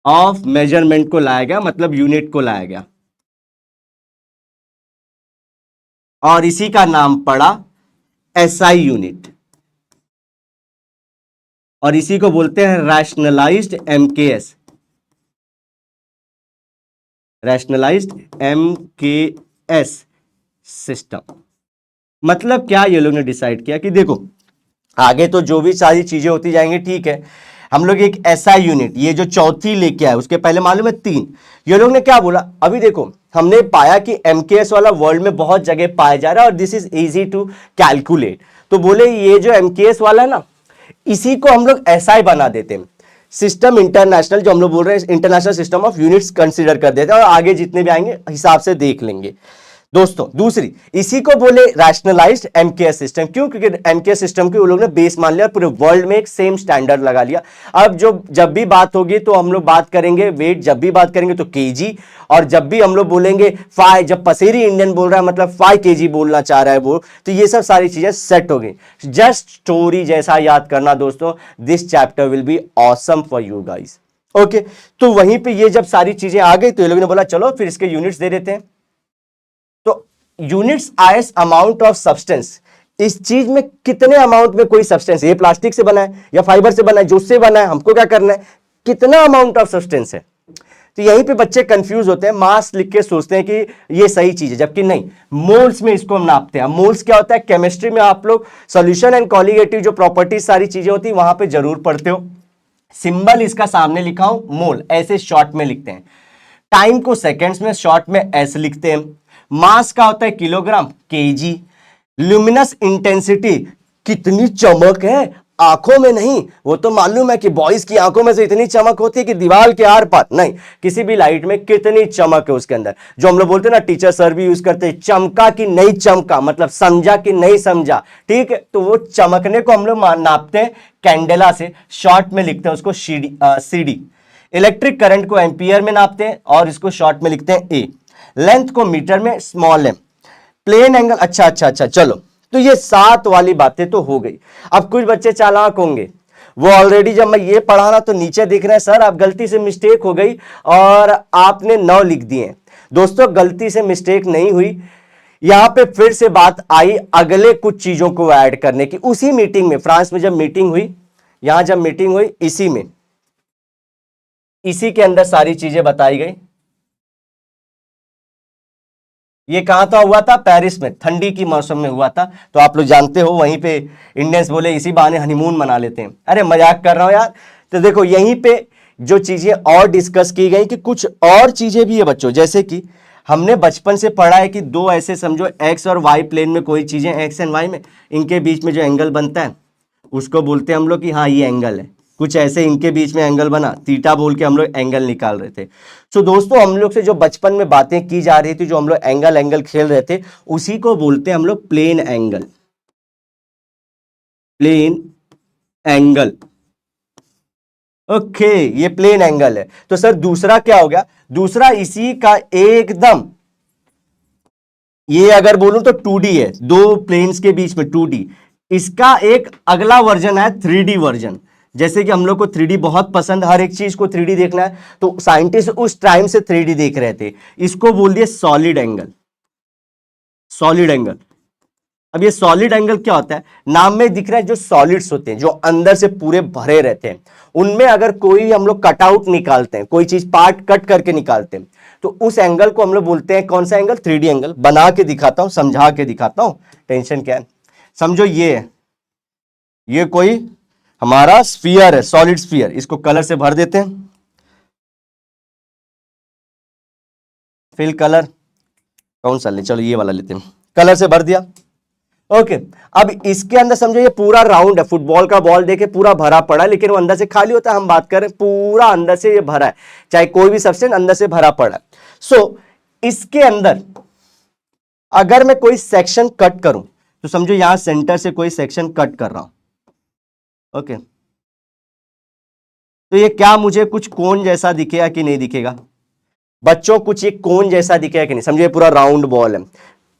ऑफ मेजरमेंट को लाया गया, मतलब यूनिट को लाया गया, और इसी का नाम पड़ा एसआई यूनिट, और इसी को बोलते हैं rationalised MKS, rationalised MKS system. मतलब क्या ये लोग ने डिसाइड किया कि देखो आगे तो जो भी सारी चीजें होती जाएंगी ठीक है, हम लोग एक ऐसा यूनिट, ये जो चौथी लेके आए, उसके पहले मालूम है 3, ये लोग ने क्या बोला, अभी देखो हमने पाया कि एमकेएस वाला वर्ल्ड में बहुत जगह पाया जा रहा है और this is easy to calculate. तो बोले ये जो एमकेएस वाला है ना, इसी को हम लोग एसआई बना देते हैं, सिस्टम इंटरनेशनल, जो हम लोग बोल रहे हैं international system of units consider कर देते हैं, और आगे जितने भी आएंगे हिसाब से देख लेंगे। दोस्तों दूसरी, इसी को बोले रैशनलाइज्ड एमकेएस सिस्टम। क्यों? क्योंकि एमकेएस सिस्टम के वो लोग ने बेस मान लिया, पूरे वर्ल्ड में एक सेम स्टैंडर्ड लगा लिया। अब जो जब भी बात होगी तो हम लोग बात करेंगे वेट, जब भी बात करेंगे तो केजी, और जब भी हम लोग बोलेंगे फाइव, जब पसेरी इंडियन बोल रहा है मतलब 5 केजी बोलना चाह रहा है वो, तो ये सब सारी चीजें सेट हो गई। जस्ट स्टोरी जैसा याद करना दोस्तों, this chapter will be awesome for you guys. Okay, तो वहीं पे ये जब सारी चीजें आ गई तो ये लोग ने बोला चलो फिर इसके यूनिट्स दे देते हैं। तो यूनिट्स आयस अमाउंट ऑफ सब्सटेंस, इस चीज में कितने अमाउंट में कोई सब्सटेंस, ये प्लास्टिक से बना है या फाइबर से बना है, जूस से बना है, हमको क्या करना है, कितना अमाउंट ऑफ सब्सटेंस है। तो यहीं पे बच्चे कंफ्यूज होते हैं, मास लिख के सोचते हैं कि ये सही चीज है, जबकि नहीं, मोल्स में इसको हम नापते हैं। मोल्स क्या होता है, केमिस्ट्री में आप लोग सॉल्यूशन एंड कॉलिगेटिव जो प्रॉपर्टीज सारी चीजें होती है वहां पे जरूर पढ़ते हो। सिंबल इसका सामने लिखा हूं मोल, ऐसे शॉर्ट में लिखते हैं। टाइम को सेकेंड्स में शॉर्ट में एस लिखते हैं। मास का होता है किलोग्राम, केजी। ल्यूमिनस इंटेंसिटी, कितनी चमक है, आंखों में नहीं, वो तो मालूम है कि बॉयज की आंखों में से इतनी चमक होती है कि दीवार के आर पार, नहीं, किसी भी लाइट में कितनी चमक है उसके अंदर, जो हम लोग बोलते हैं ना, टीचर सर भी यूज करते हैं, चमका कि नहीं चमका, मतलब समझा कि नहीं समझा, ठीक है। तो वो चमकने को हम लोग नापते हैं कैंडेला से, शॉर्ट में लिखते हैं उसको सीडी। इलेक्ट्रिक करंट को एम्पियर में नापते हैं और इसको शॉर्ट में लिखते हैं ए। लेंथ को मीटर में स्मॉल एम। प्लेन एंगल, अच्छा, चलो, तो ये 7 वाली बातें तो हो गई। अब कुछ बच्चे चालाक होंगे, वो ऑलरेडी जब मैं ये पढ़ा ना तो नीचे दिख रहे हैं सर आप गलती से मिस्टेक हो गई और आपने 9 लिख दिए। दोस्तों गलती से मिस्टेक नहीं हुई, यहां पे फिर से बात आई अगले कुछ चीजों को ऐड करने की। उसी मीटिंग में, फ्रांस में जब मीटिंग हुई, यहां जब मीटिंग हुई, इसी के अंदर सारी चीजें बताई गई। ये कहाँ था हुआ था? पेरिस में, ठंडी की मौसम में हुआ था। तो आप लोग जानते हो वहीं पे इंडियंस बोले इसी बहाने हनीमून मना लेते हैं। अरे मजाक कर रहा हूं यार। तो देखो यहीं पे जो चीजें और डिस्कस की गई कि कुछ और चीजें भी है बच्चों, जैसे कि हमने बचपन से पढ़ा है कि दो ऐसे समझो एक्स और वाई प्लेन में कोई चीजें एक्स एंड वाई में, इनके बीच में जो एंगल बनता है उसको बोलते हैं हम लोग कि हाँ ये एंगल है। कुछ ऐसे इनके बीच में एंगल बना, थीटा बोल के हम लोग एंगल निकाल रहे थे। सो दोस्तों हम लोग से जो बचपन में बातें की जा रही थी, जो हम लोग एंगल एंगल खेल रहे थे, उसी को बोलते हैं हम लोग plane angle. Plane angle, okay, ये प्लेन एंगल है। तो सर दूसरा क्या हो गया? दूसरा इसी का एकदम, ये अगर बोलूं तो 2D है, दो प्लेन्स के बीच में 2D। इसका एक अगला वर्जन है 3D वर्जन। जैसे कि हम लोग को 3D बहुत पसंद, हर एक चीज को 3D देखना है, तो साइंटिस्ट उस टाइम से 3D देख रहे थे। इसको बोल दिए सॉलिड एंगल। Solid angle. अब ये सॉलिड एंगल क्या होता है? नाम में दिख रहा है जो सॉलिड्स होते हैं, जो अंदर से पूरे भरे रहते हैं, उनमें अगर कोई हम लोग कटआउट निकालते हैं, कोई चीज पार्ट कट करके निकालते हैं, तो उस एंगल को हम लोग बोलते हैं कौन सा एंगल? 3D angle. बना के दिखाता हूं, समझा के दिखाता हूं, टेंशन क्या है। समझो ये है, ये कोई हमारा स्फीयर है, सॉलिड स्फीयर। इसको कलर से भर देते हैं, फिल कलर कौन सा ले, चलो ये वाला लेते हैं, कलर से भर दिया। ओके, अब इसके अंदर समझो ये पूरा राउंड है, फुटबॉल का बॉल देके पूरा भरा पड़ा है, लेकिन वो अंदर से खाली होता है। हम बात करें पूरा अंदर से ये भरा है, चाहे कोई भी सब्सटेंस अंदर से भरा पड़ा है। सो इसके अंदर अगर मैं कोई सेक्शन कट करूं, तो समझो यहां सेंटर से कोई सेक्शन कट कर रहा हूं, ओके, तो ये क्या मुझे कुछ कोन जैसा दिखेगा कि नहीं दिखेगा बच्चों? कुछ एक कोन जैसा दिखेगा कि नहीं? समझो ये पूरा राउंड बॉल है,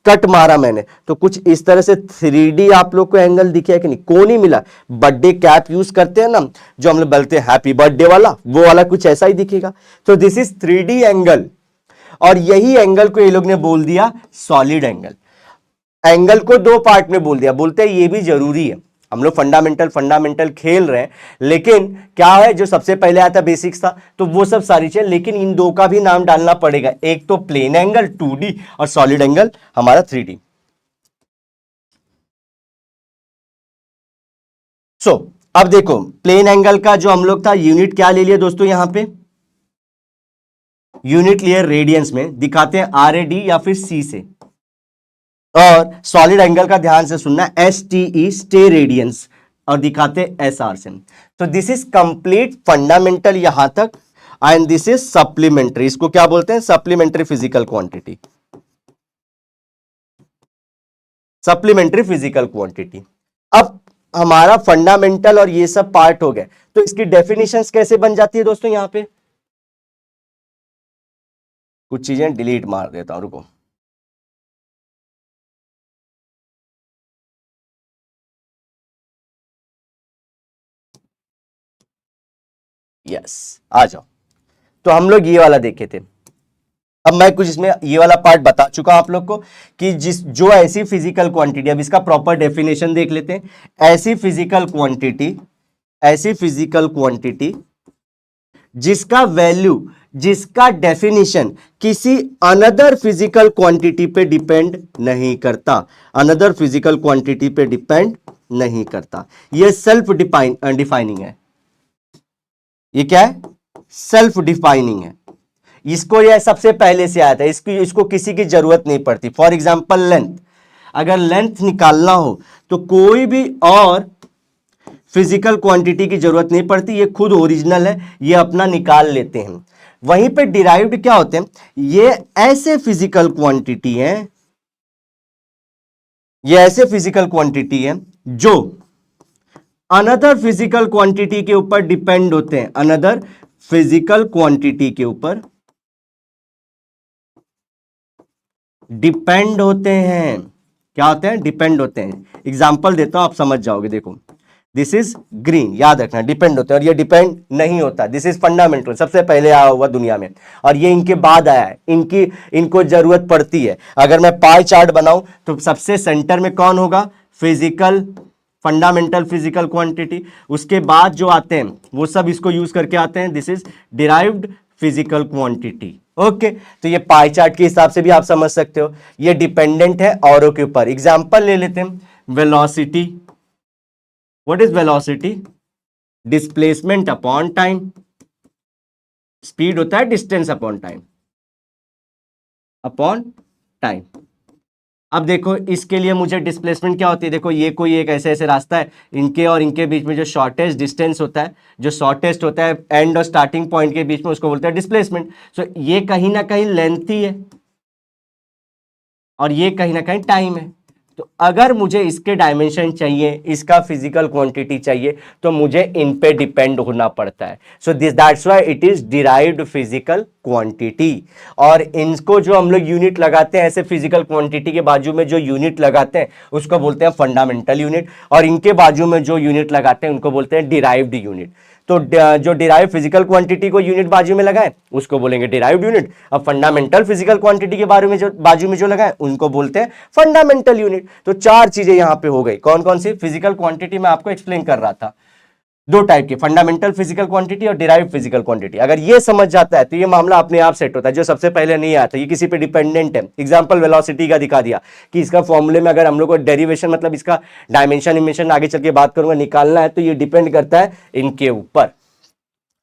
कट मारा मैंने तो कुछ इस तरह से 3D आप लोग को एंगल दिखे कि नहीं? कोन ही मिला। बर्थडे कैप यूज करते हैं ना, जो हम लोग बोलते हैं हैप्पी बर्थडे वाला, वो वाला कुछ ऐसा ही दिखेगा। तो दिस इज 3D एंगल, और यही एंगल को ये लोग ने बोल दिया सॉलिड एंगल। एंगल को दो पार्ट में बोल दिया, बोलते हैं ये भी जरूरी है। हम लोग फंडामेंटल फंडामेंटल खेल रहे हैं, लेकिन क्या है जो सबसे पहले आया था बेसिक्स था, तो वो सब सारी चीजें, लेकिन इन दो का भी नाम डालना पड़ेगा। एक तो प्लेन एंगल 2D और सॉलिड एंगल हमारा 3D। सो अब देखो प्लेन एंगल का जो हम लोग था यूनिट क्या ले लिया दोस्तों? यहां पे यूनिट लिए रेडियंस में, दिखाते हैं RAD या फिर C से। और सॉलिड एंगल का ध्यान से सुनना, STE स्टे रेडियंस, और दिखाते SR से। तो दिस इज कंप्लीट फंडामेंटल यहां तक, एंड दिस इज सप्लीमेंट्री। इसको क्या बोलते हैं? Supplementary physical quantity. Supplementary physical quantity. अब हमारा फंडामेंटल और ये सब पार्ट हो गए, तो इसकी डेफिनेशंस कैसे बन जाती है दोस्तों? यहां पे कुछ चीजें डिलीट मार देता हूं, रुको। यस, आ जाओ। तो हम लोग ये वाला देखे थे, अब मैं कुछ इसमें ये वाला पार्ट बता चुका हूं आप लोग को कि जिस जो ऐसी फिजिकल क्वांटिटी, अब इसका प्रॉपर डेफिनेशन देख लेते हैं। ऐसी फिजिकल क्वांटिटी, ऐसी फिजिकल क्वांटिटी जिसका वैल्यू, जिसका डेफिनेशन किसी अनदर फिजिकल क्वांटिटी पे डिपेंड नहीं करता, अनदर फिजिकल क्वांटिटी पे डिपेंड नहीं करता। यह सेल्फ डिफाइनिंग है। ये क्या है? सेल्फ डिफाइनिंग है। इसको यह सबसे पहले से आया था, इसको किसी की जरूरत नहीं पड़ती। फॉर एग्जाम्पल लेंथ, अगर लेंथ निकालना हो तो कोई भी और फिजिकल क्वांटिटी की जरूरत नहीं पड़ती, ये खुद ओरिजिनल है, ये अपना निकाल लेते हैं। वहीं पे डिराइव्ड क्या होते हैं? ये ऐसे फिजिकल क्वांटिटी हैं, ये ऐसे फिजिकल क्वांटिटी है जो अनदर फिजिकल क्वांटिटी के ऊपर डिपेंड होते हैं, अनदर फिजिकल क्वांटिटी के ऊपर डिपेंड होते हैं। क्या होते हैं? डिपेंड होते हैं। एग्जाम्पल देता हूं, आप समझ जाओगे। देखो दिस इज ग्रीन, याद रखना डिपेंड होता है, और ये डिपेंड नहीं होता। दिस इज फंडामेंटल, सबसे पहले आया हुआ दुनिया में, और ये इनके बाद आया है, इनको जरूरत पड़ती है। अगर मैं पाई चार्ट बनाऊं तो सबसे सेंटर में कौन होगा? Physical, fundamental physical quantity. उसके बाद जो आते हैं वो सब इसको यूज करके आते हैं। This is derived physical quantity, okay तो ये पाई चार्ट के हिसाब से भी आप समझ सकते हो, ये डिपेंडेंट है औरों के ऊपर। एग्जांपल ले लेते हैं, velocity, what is velocity? Displacement upon time. Speed होता है distance upon time, upon time. अब देखो इसके लिए मुझे डिस्प्लेसमेंट क्या होती है, देखो ये कोई एक ऐसे ऐसे रास्ता है, इनके और इनके बीच में जो शॉर्टेस्ट डिस्टेंस होता है, जो शॉर्टेस्ट होता है एंड और स्टार्टिंग पॉइंट के बीच में, उसको बोलते हैं डिस्प्लेसमेंट। सो ये कहीं ना कहीं लेंथी है और ये कहीं ना कहीं टाइम है। तो अगर मुझे इसके डायमेंशन चाहिए, इसका फिजिकल क्वांटिटी चाहिए, तो मुझे इन पे डिपेंड होना पड़ता है। So this that's why it is derived physical quantity. और इनको जो हम लोग यूनिट लगाते हैं ऐसे फिजिकल क्वांटिटी के बाजू में जो यूनिट लगाते हैं उसको बोलते हैं फंडामेंटल यूनिट, और इनके बाजू में जो यूनिट लगाते हैं उनको बोलते हैं डिराइव्ड यूनिट। तो जो डिराइव फिजिकल क्वांटिटी को यूनिट बाजू में लगाए उसको बोलेंगे डिराइव्ड यूनिट। अब फंडामेंटल फिजिकल क्वांटिटी के बाजू में जो लगाए उनको बोलते हैं फंडामेंटल यूनिट। तो चार चीजें यहां पे हो गई। कौन कौन सी? फिजिकल क्वांटिटी मैं आपको एक्सप्लेन कर रहा था, दो टाइप की, फंडामेंटल फिजिकल क्वांटिटी और डिराइव्ड फिजिकल क्वांटिटी। अगर ये समझ जाता है तो ये मामला अपने आप सेट होता है। जो सबसे पहले नहीं आता ये किसी पे डिपेंडेंट है। एग्जांपल वेलोसिटी का दिखा दिया कि इसका फॉर्मूले में अगर हम लोग को डेरिवेशन मतलब इसका डायमेंशन इमेशन आगे चल के बात करूंगा निकालना है, तो ये डिपेंड करता है इनके ऊपर।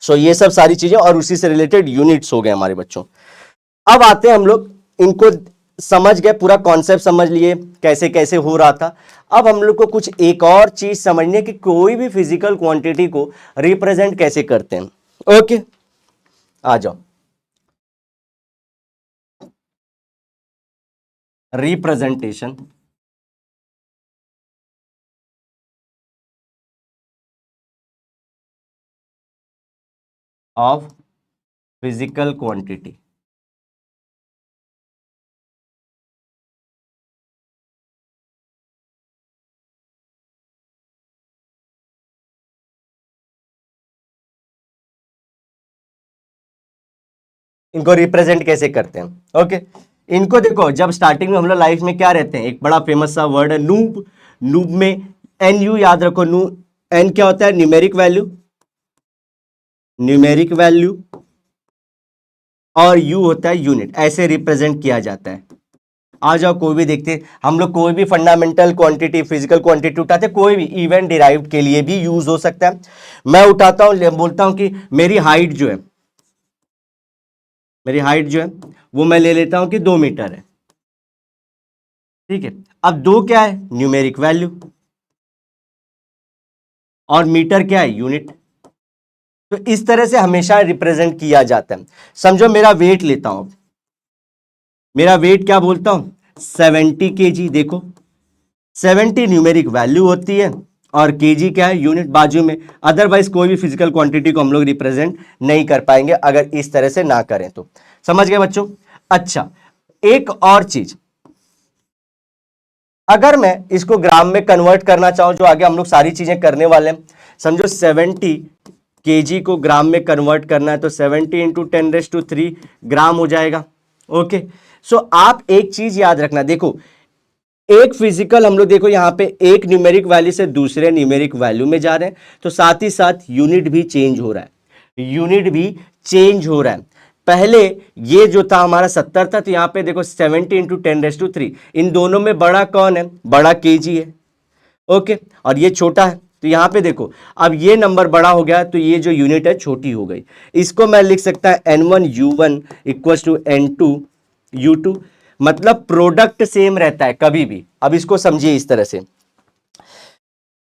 सो ये सब सारी चीजें और उसी से रिलेटेड यूनिट्स हो गए हमारे बच्चों। अब आते हैं हम लोग, इनको समझ गए, पूरा कॉन्सेप्ट समझ लिए कैसे कैसे हो रहा था। अब हम लोग को कुछ एक और चीज समझने की, कोई भी फिजिकल क्वांटिटी को रिप्रेजेंट कैसे करते हैं। ओके आ जाओ, रिप्रेजेंटेशन ऑफ फिजिकल क्वांटिटी। इनको रिप्रेजेंट कैसे करते हैं। ओके इनको देखो, जब स्टार्टिंग में हम लोग लाइफ में क्या रहते हैं, एक बड़ा फेमस सा वर्ड है नूब। नूब में एन यू याद रखो। नू एन क्या होता है? न्यूमेरिक वैल्यू, न्यूमेरिक वैल्यू, और यू होता है यूनिट। ऐसे रिप्रेजेंट किया जाता है। आ जाओ कोई भी देखते हैं, हम लोग कोई भी फंडामेंटल क्वांटिटी फिजिकल क्वांटिटी उठाते हैं, कोई भी इवन डिराइव्ड के लिए भी यूज हो सकता है। मैं उठाता हूं, बोलता हूं कि मेरी हाइट जो है, मेरी हाइट जो है वो मैं ले लेता हूं कि 2 मीटर है। ठीक है, अब 2 क्या है? न्यूमेरिक वैल्यू, और मीटर क्या है? यूनिट। तो इस तरह से हमेशा रिप्रेजेंट किया जाता है। समझो मेरा वेट लेता हूं, मेरा वेट क्या बोलता हूं? 70 kg। देखो 70 न्यूमेरिक वैल्यू होती है और केजी क्या है? यूनिट बाजू में। अदरवाइज कोई भी फिजिकल क्वांटिटी को हम लोग रिप्रेजेंट नहीं कर पाएंगे अगर इस तरह से ना करें तो। समझ गए बच्चों? अच्छा एक और चीज, अगर मैं इसको ग्राम में कन्वर्ट करना चाहूं, जो आगे हम लोग सारी चीजें करने वाले हैं, समझो 70 केजी को ग्राम में कन्वर्ट करना है, तो 70 इंटू 10⁻³ ग्राम हो जाएगा। ओके सो आप एक चीज याद रखना, देखो एक फिजिकल हम लोग देखो यहां पे एक न्यूमेरिक वैल्यू से दूसरे न्यूमेरिक वैल्यू में जा रहे हैं, तो साथ ही साथ यूनिट भी चेंज हो रहा है, यूनिट भी चेंज हो रहा है। पहले ये जो था हमारा 70 था, तो यहां पे देखो 70 इंटू 10⁻³ इन दोनों में बड़ा कौन है? बड़ा केजी है। ओके और ये छोटा है, तो यहां पे देखो अब ये नंबर बड़ा हो गया, तो ये जो यूनिट है छोटी हो गई। इसको मैं लिख सकता है N1U1 इक्वल टू N2U2, मतलब प्रोडक्ट सेम रहता है कभी भी। अब इसको समझिए इस तरह से,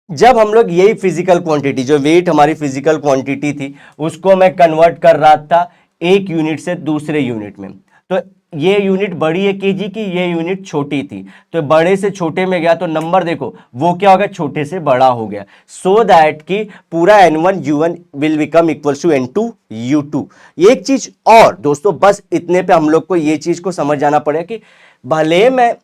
जब हम लोग यही फिजिकल क्वांटिटी, जो वेट हमारी फिजिकल क्वांटिटी थी, उसको मैं कन्वर्ट कर रहा था एक यूनिट से दूसरे यूनिट में, तो ये यूनिट बड़ी है केजी की, ये यूनिट छोटी थी, तो बड़े से छोटे में गया तो नंबर देखो वो क्या हो गया? छोटे से बड़ा हो गया। सो दैट कि पूरा N1U1 will become equal to N2U2। एक चीज और दोस्तों, बस इतने पे हम लोग को ये चीज को समझ जाना पड़ेगा कि भले मैं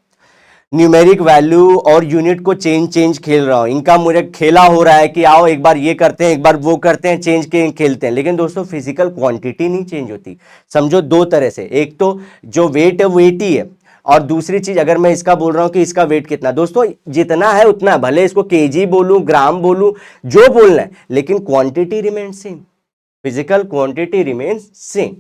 न्यूमेरिक वैल्यू और यूनिट को चेंज खेल रहा हूं, इनका मुझे खेला हो रहा है कि आओ एक बार ये करते हैं एक बार वो करते हैं, चेंज के खेलते हैं, लेकिन दोस्तों फिजिकल क्वांटिटी नहीं चेंज होती। समझो दो तरह से, एक तो जो वेट है वेट ही है, और दूसरी चीज अगर मैं इसका बोल रहा हूं कि इसका वेट कितना, दोस्तों जितना है उतना, भले इसको केजी बोलूं ग्राम बोलूं जो बोलना है, लेकिन quantity remains same, physical quantity remains same.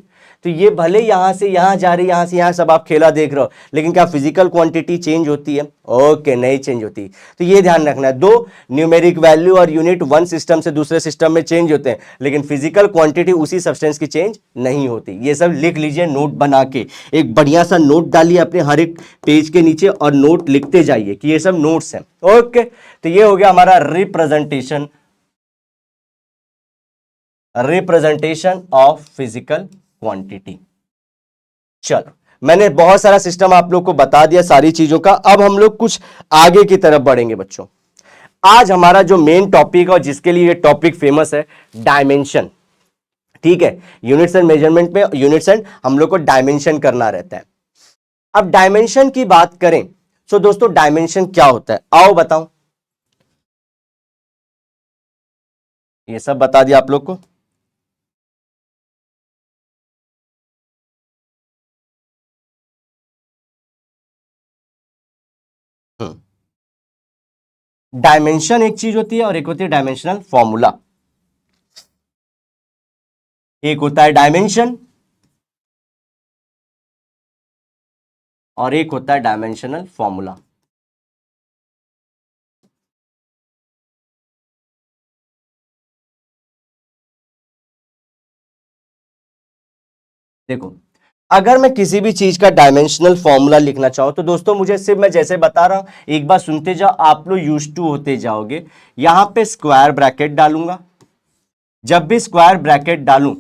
तो ये भले यहां से यहां जा रही है, यहां से यहां, सब आप खेला देख रहे हो, लेकिन क्या फिजिकल क्वांटिटी चेंज होती है? ओके, नहीं चेंज होती। तो ये ध्यान रखना है, दो न्यूमेरिक वैल्यू और यूनिट वन सिस्टम से दूसरे सिस्टम में चेंज होते हैं, लेकिन फिजिकल क्वांटिटी उसी सब्सटेंस की चेंज नहीं होती। ये सब लिख लीजिए नोट बना के, एक बढ़िया सा नोट डालिए अपने हर एक पेज के नीचे और नोट लिखते जाइए कि ये सब नोट्स हैं। ओके, तो ये हो गया हमारा रिप्रेजेंटेशन ऑफ फिजिकल क्वांटिटी। चलो, मैंने बहुत सारा सिस्टम आप लोग को बता दिया सारी चीजों का। अब हम लोग कुछ आगे की तरफ बढ़ेंगे बच्चों। आज हमारा जो मेन टॉपिक और जिसके लिए ये टॉपिक फेमस है, डायमेंशन। ठीक है, यूनिट्स एंड मेजरमेंट में यूनिट्स एंड हम लोग को डायमेंशन करना रहता है। अब डायमेंशन की बात करें तो दोस्तों डायमेंशन क्या होता है, आओ बताओ। ये सब बता दिया आप लोग को। डायमेंशन एक चीज होती है और एक होती है डायमेंशनल फॉर्मूला। एक होता है डायमेंशन और एक होता है डायमेंशनल फॉर्मूला। देखो, अगर मैं किसी भी चीज का डायमेंशनल फॉर्मूला लिखना चाहूं तो दोस्तों मुझे सिर्फ, मैं जैसे बता रहा हूं एक बार सुनते जाओ, आप लोग यूज्ड टू होते जाओगे। यहां पे स्क्वायर ब्रैकेट डालूंगा, जब भी स्क्वायर ब्रैकेट डालूं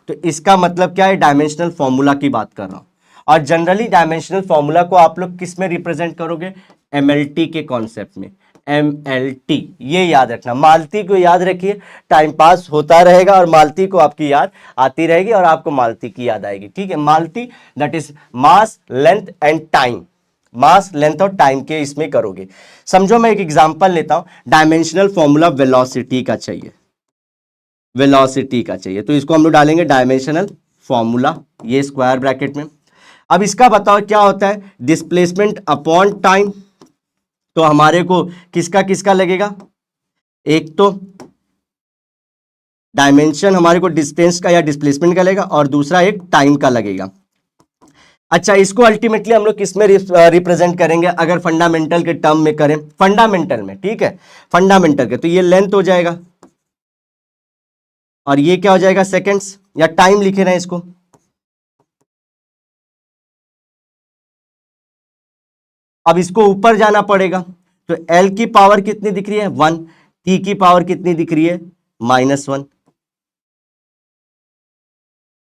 तो इसका मतलब क्या है, डायमेंशनल फॉर्मूला की बात कर रहा हूं। और जनरली डायमेंशनल फॉर्मूला को आप लोग किस में रिप्रेजेंट करोगे, एमएलटी के कॉन्सेप्ट में। एमएलटी, ये याद रखना, मालती को याद रखिए, टाइम पास होता रहेगा और मालती को आपकी याद आती रहेगी और आपको मालती की याद आएगी। ठीक है, Malti that is mass, length and time. Mass, length और टाइम के इसमें करोगे। समझो, मैं एक एग्जांपल लेता हूं। डायमेंशनल फॉर्मूला वेलोसिटी का चाहिए, वेलोसिटी का चाहिए, तो इसको हम लोग डालेंगे डायमेंशनल फॉर्मूला, ये स्क्वायर ब्रैकेट में। अब इसका बताओ क्या होता है, डिस्प्लेसमेंट अपॉन टाइम। तो हमारे को किसका किसका लगेगा, एक तो डायमेंशन हमारे को डिस्टेंस का या डिस्प्लेसमेंट का लगेगा और दूसरा एक टाइम का लगेगा। अच्छा, इसको अल्टीमेटली हम लोग किस में रिप्रेजेंट करेंगे, अगर फंडामेंटल के टर्म में करें, फंडामेंटल में, ठीक है, फंडामेंटल के, तो ये लेंथ हो जाएगा और ये क्या हो जाएगा, सेकेंड्स, या टाइम लिखे रहे इसको। अब इसको ऊपर जाना पड़ेगा, तो L की पावर कितनी दिख रही है, 1, T की पावर कितनी दिख रही है, -1।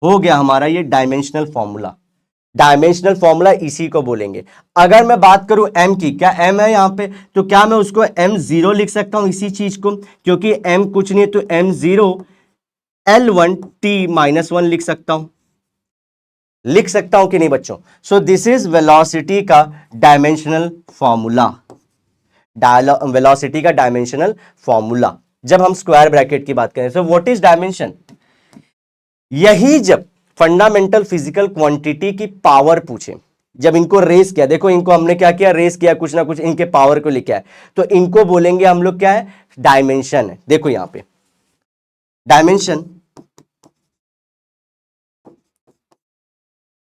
हो गया हमारा ये डायमेंशनल फॉर्मूला। डायमेंशनल फॉर्मूला इसी को बोलेंगे। अगर मैं बात करूं m की, क्या m है यहां पे, तो क्या मैं उसको m0 लिख सकता हूं इसी चीज को, क्योंकि m कुछ नहीं है, तो m0 L1 T -1 लिख सकता हूं, लिख सकता हूं कि नहीं बच्चों। सो दिस इज वेलोसिटी का डायमेंशनल फॉर्मूला, वेलोसिटी का डायमेंशनल फॉर्मूला जब हम स्क्वायर ब्रैकेट की बात करें। सो व्हाट इज डायमेंशन, यही जब फंडामेंटल फिजिकल क्वांटिटी की पावर पूछे, जब इनको रेस किया, देखो इनको हमने क्या किया, रेस किया, कुछ ना कुछ इनके पावर को लिखा है, तो इनको बोलेंगे हम लोग क्या है, डायमेंशन है। देखो यहां पे dimension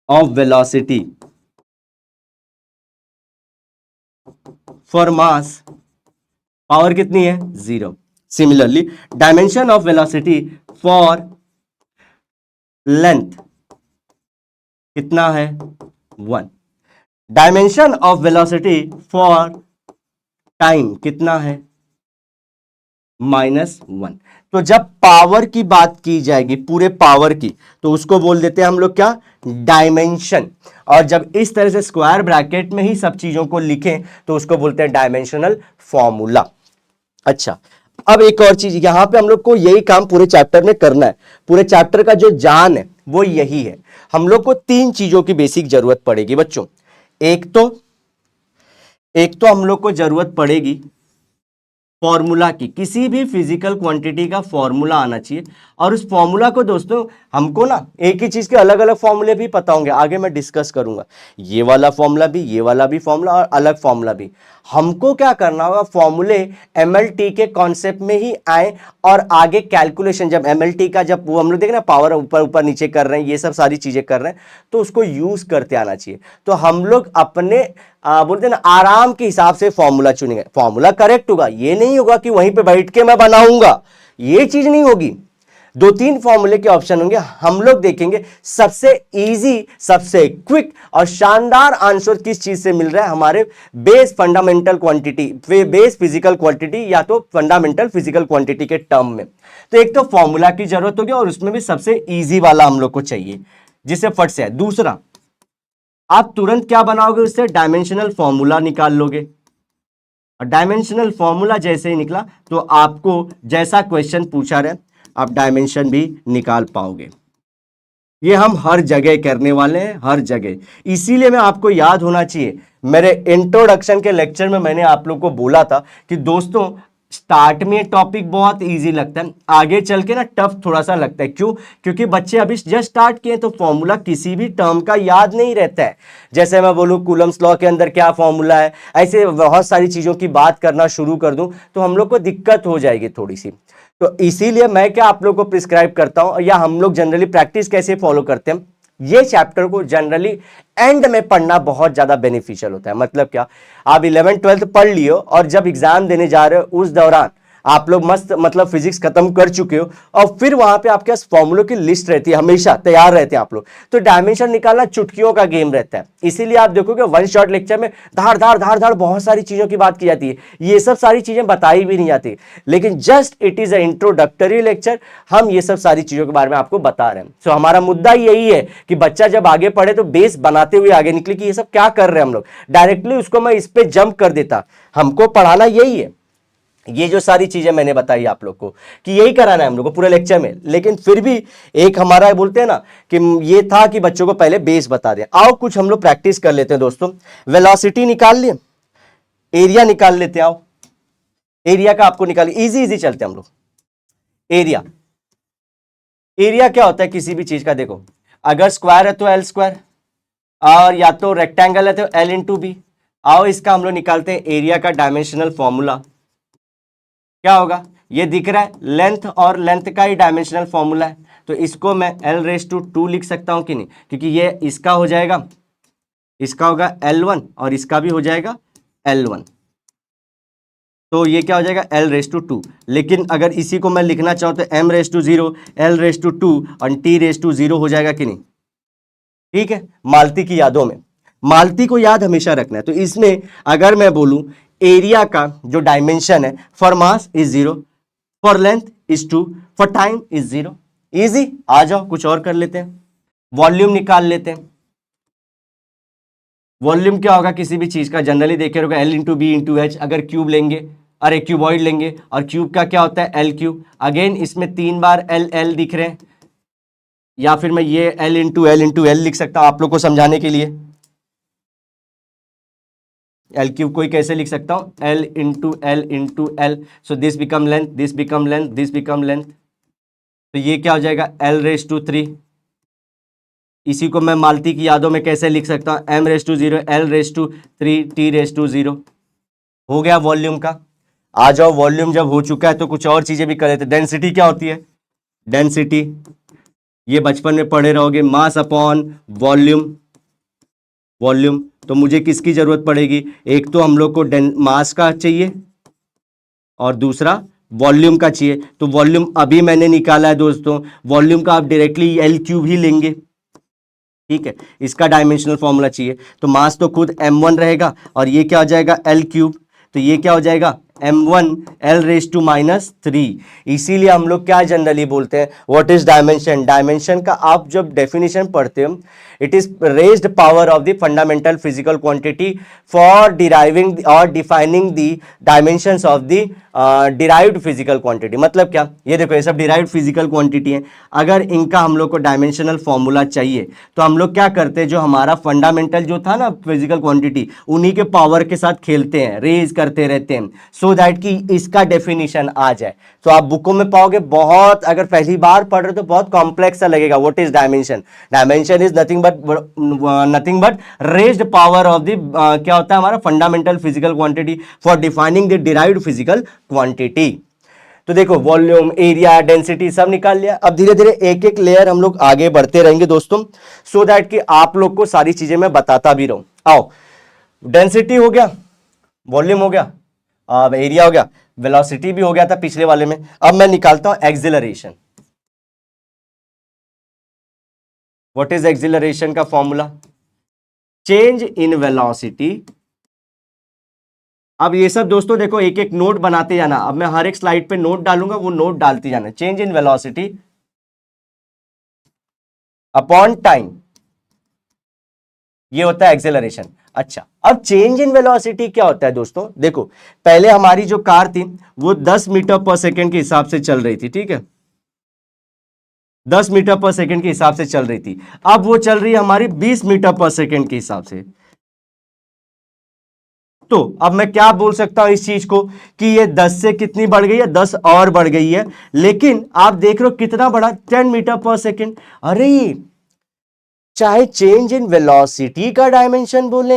of velocity for mass, power कितनी है, 0। Similarly dimension of velocity for length कितना है, 1। Dimension of velocity for time कितना है, -1। तो जब पावर की बात की जाएगी, पूरे पावर की, तो उसको बोल देते हैं हम लोग क्या, डायमेंशन। और जब इस तरह से स्क्वायर ब्रैकेट में ही सब चीजों को लिखें तो उसको बोलते हैं डायमेंशनल फॉर्मूला। अच्छा, अब एक और चीज, यहां पे हम लोग को यही काम पूरे चैप्टर में करना है। पूरे चैप्टर का जो जान है वो यही है। हम लोग को 3 चीजों की बेसिक जरूरत पड़ेगी बच्चों। एक तो हम लोग को जरूरत पड़ेगी फॉर्मूला की, किसी भी फिजिकल क्वांटिटी का फॉर्मूला आना चाहिए। और उस फॉर्मूला को दोस्तों हमको ना, एक ही चीज के अलग अलग फॉर्मूले भी पता होंगे, आगे मैं डिस्कस करूंगा, ये वाला फॉर्मूला भी, ये वाला भी फॉर्मूला और अलग फॉर्मूला भी। हमको क्या करना होगा, फॉर्मूले एमएलटी के कॉन्सेप्ट में ही आए और आगे कैलकुलेशन, जब एमएलटी का जब वो हम लोग देख रहे हैं पावर ऊपर ऊपर नीचे कर रहे हैं, ये सब सारी चीजें कर रहे हैं, तो उसको यूज करते आना चाहिए। तो हम लोग अपने बोलते हैं ना आराम के हिसाब से फॉर्मूला चुनेंगे, फॉर्मूला करेक्ट होगा, ये नहीं होगा कि वहीं पे बैठ के मैं बनाऊंगा, ये चीज नहीं होगी। 2-3 फॉर्मूले के ऑप्शन होंगे, हम लोग देखेंगे सबसे इजी, सबसे क्विक और शानदार आंसर किस चीज से मिल रहा है, हमारे base fundamental quantity, base physical quantity या तो फंडामेंटल फिजिकल क्वांटिटी के टर्म में। तो एक तो फॉर्मूला की जरूरत होगी और उसमें भी सबसे इजी वाला हम लोग को चाहिए जिससे फट से है। दूसरा, आप तुरंत क्या बनाओगे उससे, डायमेंशनल फॉर्मूला निकाल लोगे, और डायमेंशनल फॉर्मूला जैसे ही निकला तो आपको जैसा क्वेश्चन पूछा रहे आप डायमेंशन भी निकाल पाओगे। ये हम हर जगह करने वाले हैं, हर जगह। इसीलिए मैं आपको याद होना चाहिए, मेरे इंट्रोडक्शन के लेक्चर में मैंने आप लोग को बोला था कि दोस्तों स्टार्ट में ये टॉपिक बहुत इजी लगता है, आगे चल के ना टफ थोड़ा सा लगता है। क्यों? क्योंकि बच्चे अभी जस्ट स्टार्ट किए तो फॉर्मूला किसी भी टर्म का याद नहीं रहता है। जैसे मैं बोलूं कूलम्स लॉ के अंदर क्या फॉर्मूला है, ऐसे बहुत सारी चीजों की बात करना शुरू कर दूं तो हम लोग को दिक्कत हो जाएगी थोड़ी सी। तो इसीलिए मैं क्या आप लोग को प्रिस्क्राइब करता हूं, या हम लोग जनरली प्रैक्टिस कैसे फॉलो करते हैं, ये चैप्टर को जनरली एंड में पढ़ना बहुत ज्यादा बेनिफिशियल होता है। मतलब क्या, आप 11th 12th पढ़ लियो और जब एग्जाम देने जा रहे हो उस दौरान आप लोग मस्त मतलब फिजिक्स खत्म कर चुके हो और फिर वहां पे आपके पास फॉर्मूलों की लिस्ट रहती है, हमेशा तैयार रहते हैं आप लोग। तो डायमेंशन निकालना चुटकियों का गेम रहता है। इसीलिए आप देखोगे वन शॉट लेक्चर में धार धार धार धार बहुत सारी चीजों की बात की जाती है, ये सब सारी चीजें बताई भी नहीं जाती, लेकिन just it is a introductory lecture, हम ये सब सारी चीजों के बारे में आपको बता रहे हैं। सो हमारा मुद्दा यही है कि बच्चा जब आगे पढ़े तो बेस बनाते हुए आगे निकले कि ये सब क्या कर रहे हैं हम लोग। डायरेक्टली उसको मैं इस पे जंप कर देता, हमको पढ़ाना यही है। ये जो सारी चीजें मैंने बताई आप लोग को कि यही कराना है हम लोग को पूरे लेक्चर में, लेकिन फिर भी एक हमारा बोलते हैं ना कि ये था कि बच्चों को पहले बेस बता दें। आओ कुछ हम लोग प्रैक्टिस कर लेते हैं दोस्तों। वेलोसिटी निकाल लिए, एरिया निकाल लेते हैं। आओ एरिया का आपको निकाल, इजी इजी चलते हैं हम लोग। एरिया, एरिया क्या होता है किसी भी चीज का, देखो अगर स्क्वायर है तो एल स्क्वायर, और या तो रेक्टेंगल है तो एल इंटू बी। आओ इसका हम लोग निकालते हैं एरिया का डायमेंशनल फॉर्मूला। क्या होगा, ये दिख रहा है लेंथ, और लेंथ का ही डायमेंशनल फॉर्मूला है, तो इसको मैं l/2 लिख सकता हूं कि नहीं, क्योंकि ये इसका हो जाएगा, इसका होगा L1 और इसका भी हो जाएगा L1, तो ये क्या हो जाएगा l/2। लेकिन अगर इसी को मैं लिखना चाहूं तो m/0 l/2 और t/0 हो जाएगा कि नहीं। ठीक है, मालती की यादों में, मालती को याद हमेशा रखना है। तो इसमें अगर मैं बोलूं एरिया का जो डायमेंशन है, for mass is 0, for length is 2, for time is 0। Easy, आ जाओ कुछ और कर लेते हैं। वॉल्यूम निकाल लेते हैं। वॉल्यूम क्या होगा किसी भी चीज का, जनरली देखे होगा L into B into H. अगर क्यूब लेंगे, अरे क्यूबॉइड लेंगे, और क्यूब का क्या होता है L3। अगेन इसमें 3 बार L L दिख रहे हैं, या फिर मैं ये L इंटू L लिख सकता हूं आप लोग को समझाने के लिए। L3 को कैसे लिख सकता हूं, L into L, so this become length, this become length, this become length, तो ये क्या हो जाएगा l/3। इसी को मैं मालती की यादों में कैसे लिख सकता हूं, m/0 l/3 t/0। हो गया वॉल्यूम का। आ जाओ, वॉल्यूम जब हो चुका है तो कुछ और चीजें भी कर लेते हैं। डेंसिटी क्या होती है, डेंसिटी ये बचपन में पढ़े रहोगे, मास अपॉन वॉल्यूम। वॉल्यूम तो मुझे किसकी जरूरत पड़ेगी, एक तो हम लोग को मास का चाहिए और दूसरा वॉल्यूम का चाहिए। तो वॉल्यूम अभी मैंने निकाला है दोस्तों, वॉल्यूम का आप डायरेक्टली L3 ही लेंगे। ठीक है, इसका डायमेंशनल फॉर्मूला चाहिए, तो मास तो खुद m1 रहेगा और ये क्या हो जाएगा L3, तो ये क्या हो जाएगा m1 l/-3। इसीलिए हम लोग क्या जनरली बोलते हैं, व्हाट इज डायमेंशन। डायमेंशन का आप जब डेफिनेशन पढ़ते हो, it is raised power of the fundamental physical quantity for deriving और defining the dimensions of the derived physical quantity. मतलब क्या, ये देखो ये सब डिराइव्ड फिजिकल क्वांटिटी है, अगर इनका हम लोग को डायमेंशनल फॉर्मूला चाहिए तो हम लोग क्या करते हैं, जो हमारा फंडामेंटल जो था ना फिजिकल क्वांटिटी, उन्हीं के पावर के साथ खेलते हैं, रेज करते रहते हैं। सो दैट कि इसका डेफिनेशन आ जाए। तो आप बुकों में पाओगे बहुत, अगर पहली बार पढ़ रहे हो तो बहुत कॉम्प्लेक्स सा लगेगा। What is dimension? Dimension is nothing but raised power of the क्या होता है हमारा fundamental physical quantity for defining the derived physical quantity. तो देखो वॉल्यूम, एरिया, डेंसिटी सब निकाल लिया। अब धीरे धीरे एक एक लेयर हम लोग आगे बढ़ते रहेंगे दोस्तों, सो दैट कि आप लोग को सारी चीजें मैं बताता भी रहूं। आओ, डेंसिटी हो गया, वॉल्यूम हो गया, अब एरिया हो गया, वेलोसिटी भी हो गया था पिछले वाले में। अब मैं निकालता हूं एक्सिलरेशन। व्हाट इज एक्सिलरेशन का फॉर्मूला? Change in velocity. अब ये सब दोस्तों देखो एक एक नोट बनाते जाना। अब मैं हर एक स्लाइड पे नोट डालूंगा, वो नोट डालते जाना। Change in velocity upon time, ये होता है एक्सेलरेशन। अच्छा, अब चेंज इन वेलोसिटी क्या होता है दोस्तों? देखो पहले हमारी जो कार थी वो 10 मीटर पर सेकंड के हिसाब से चल रही थी, ठीक है, 10 मीटर पर सेकंड के हिसाब से चल रही थी। अब वो चल रही है हमारी 20 मीटर पर सेकंड के हिसाब से। तो अब मैं क्या बोल सकता हूं इस चीज को कि ये 10 से कितनी बढ़ गई है, 10 और बढ़ गई है। लेकिन आप देख रहे हो कितना बढ़ा, 10 मीटर पर सेकंड। अरे चाहे चेंज इन वेलोसिटी का डायमेंशन बोले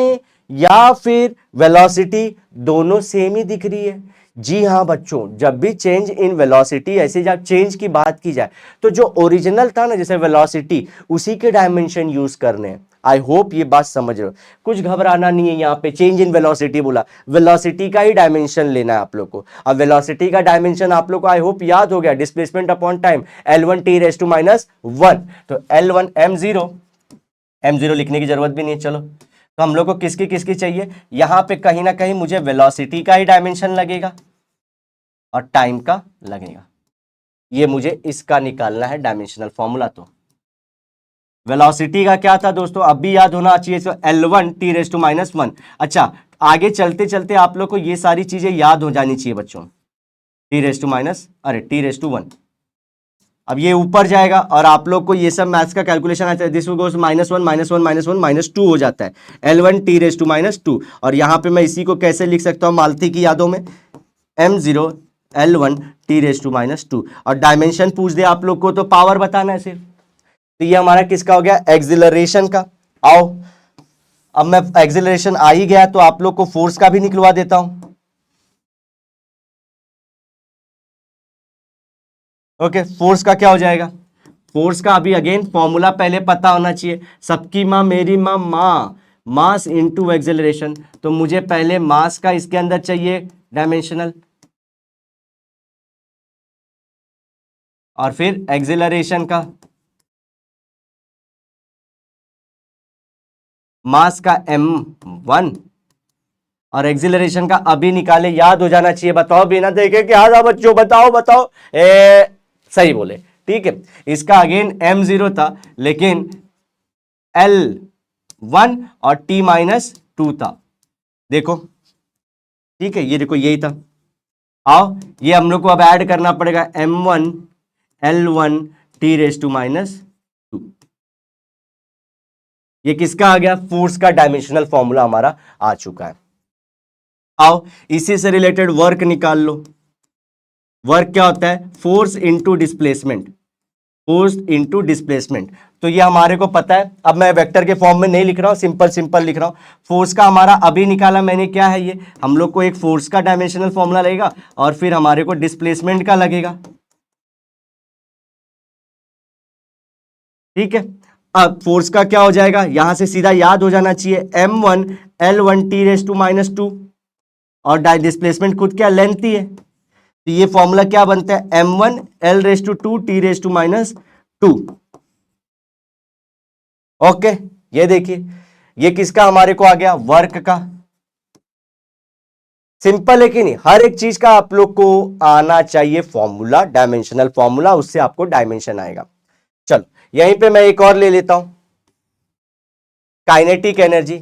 या फिर वेलोसिटी, दोनों सेम ही दिख रही है। जी हां बच्चों, जब भी चेंज इन वेलोसिटी, ऐसे जब चेंज की बात की जाए तो जो ओरिजिनल था ना जैसे वेलोसिटी, उसी के डायमेंशन यूज करने हैं। आई होप ये बात समझ रहे हो, कुछ घबराना नहीं है। यहां पे चेंज इन वेलोसिटी बोला, वेलोसिटी का ही डायमेंशन लेना है आप लोग को। अब वेलोसिटी का डायमेंशन आप लोग को आई होप याद हो गया, डिस्प्लेसमेंट अपॉन टाइम, L1t⁻⁻1। तो L1 m0 लिखने की जरूरत भी नहीं है। चलो, तो हम लोग को किसकी किसकी चाहिए? यहां पे कहीं ना कहीं मुझे वेलोसिटी का ही डायमेंशन लगेगा और टाइम का लगेगा। ये मुझे इसका निकालना है डायमेंशनल फॉर्मूला। तो वेलोसिटी का क्या था दोस्तों, अब भी याद होना चाहिए, L1t⁻⁻1। अच्छा, आगे चलते चलते आप लोग को ये सारी चीजें याद हो जानी चाहिए बच्चों। t⁻1। अब ये ऊपर जाएगा और आप लोग को ये सब मैथ्स का कैलकुलेशन आता है। दिस गोस -1 -1 -1 -1 -2 हो जाता है, L1t⁻²। और यहां पे मैं इसी को कैसे लिख सकता हूं मालती की यादों में, m0 L1t⁻²। और डायमेंशन पूछ दे आप लोग को तो पावर बताना है सिर्फ। तो ये हमारा किसका हो गया? एक्सिलरेशन का। आओ, अब मैं एक्सिलरेशन आ ही गया तो आप लोग को फोर्स का भी निकलवा देता हूं। ओके, फोर्स का क्या हो जाएगा? फोर्स का अभी अगेन फॉर्मूला पहले पता होना चाहिए। सबकी मां मेरी मां, मास इनटू एक्सेलरेशन। तो मुझे पहले मास का इसके अंदर चाहिए डायमेंशनल, और फिर एक्सेलरेशन का, मास का m1 और एक्सेलरेशन का अभी निकाले, याद हो जाना चाहिए। बताओ बिना देखे कि हाँ बच्चों बताओ बताओ, सही बोले, ठीक है। इसका अगेन m0 था, लेकिन L1 और t-2 था। देखो, ठीक है, ये देखो यही था। आओ, ये हम लोग को अब ऐड करना पड़ेगा, m1 L1 t⁻²। ये किसका आ गया? फोर्स का डायमेंशनल फॉर्मूला हमारा आ चुका है। आओ, इसी से रिलेटेड वर्क निकाल लो। वर्क क्या होता है? Force into displacement, force into displacement. तो ये हमारे को पता है। अब मैं वेक्टर के फॉर्म में नहीं लिख रहा हूं, सिंपल सिंपल लिख रहा हूं। फोर्स का हमारा अभी निकाला मैंने, क्या है ये? हम लोग को एक फोर्स का डायमेंशनल फॉर्मूला लगेगा और फिर हमारे को डिस्प्लेसमेंट का लगेगा, ठीक है। अब फोर्स का क्या हो जाएगा? यहां से सीधा याद हो जाना चाहिए, m1 L1t⁻²। और डिस्प्लेसमेंट खुद क्या लेंथ ही है, तो ये फॉर्मूला क्या बनता है? m1 L2 t⁻²। ओके, ये देखिए, ये किसका हमारे को आ गया? वर्क का। सिंपल है कि नहीं? हर एक चीज का आप लोग को आना चाहिए फॉर्मूला, डायमेंशनल फॉर्मूला, उससे आपको डायमेंशन आएगा। चलो, यहीं पे मैं एक और ले लेता हूं, काइनेटिक एनर्जी।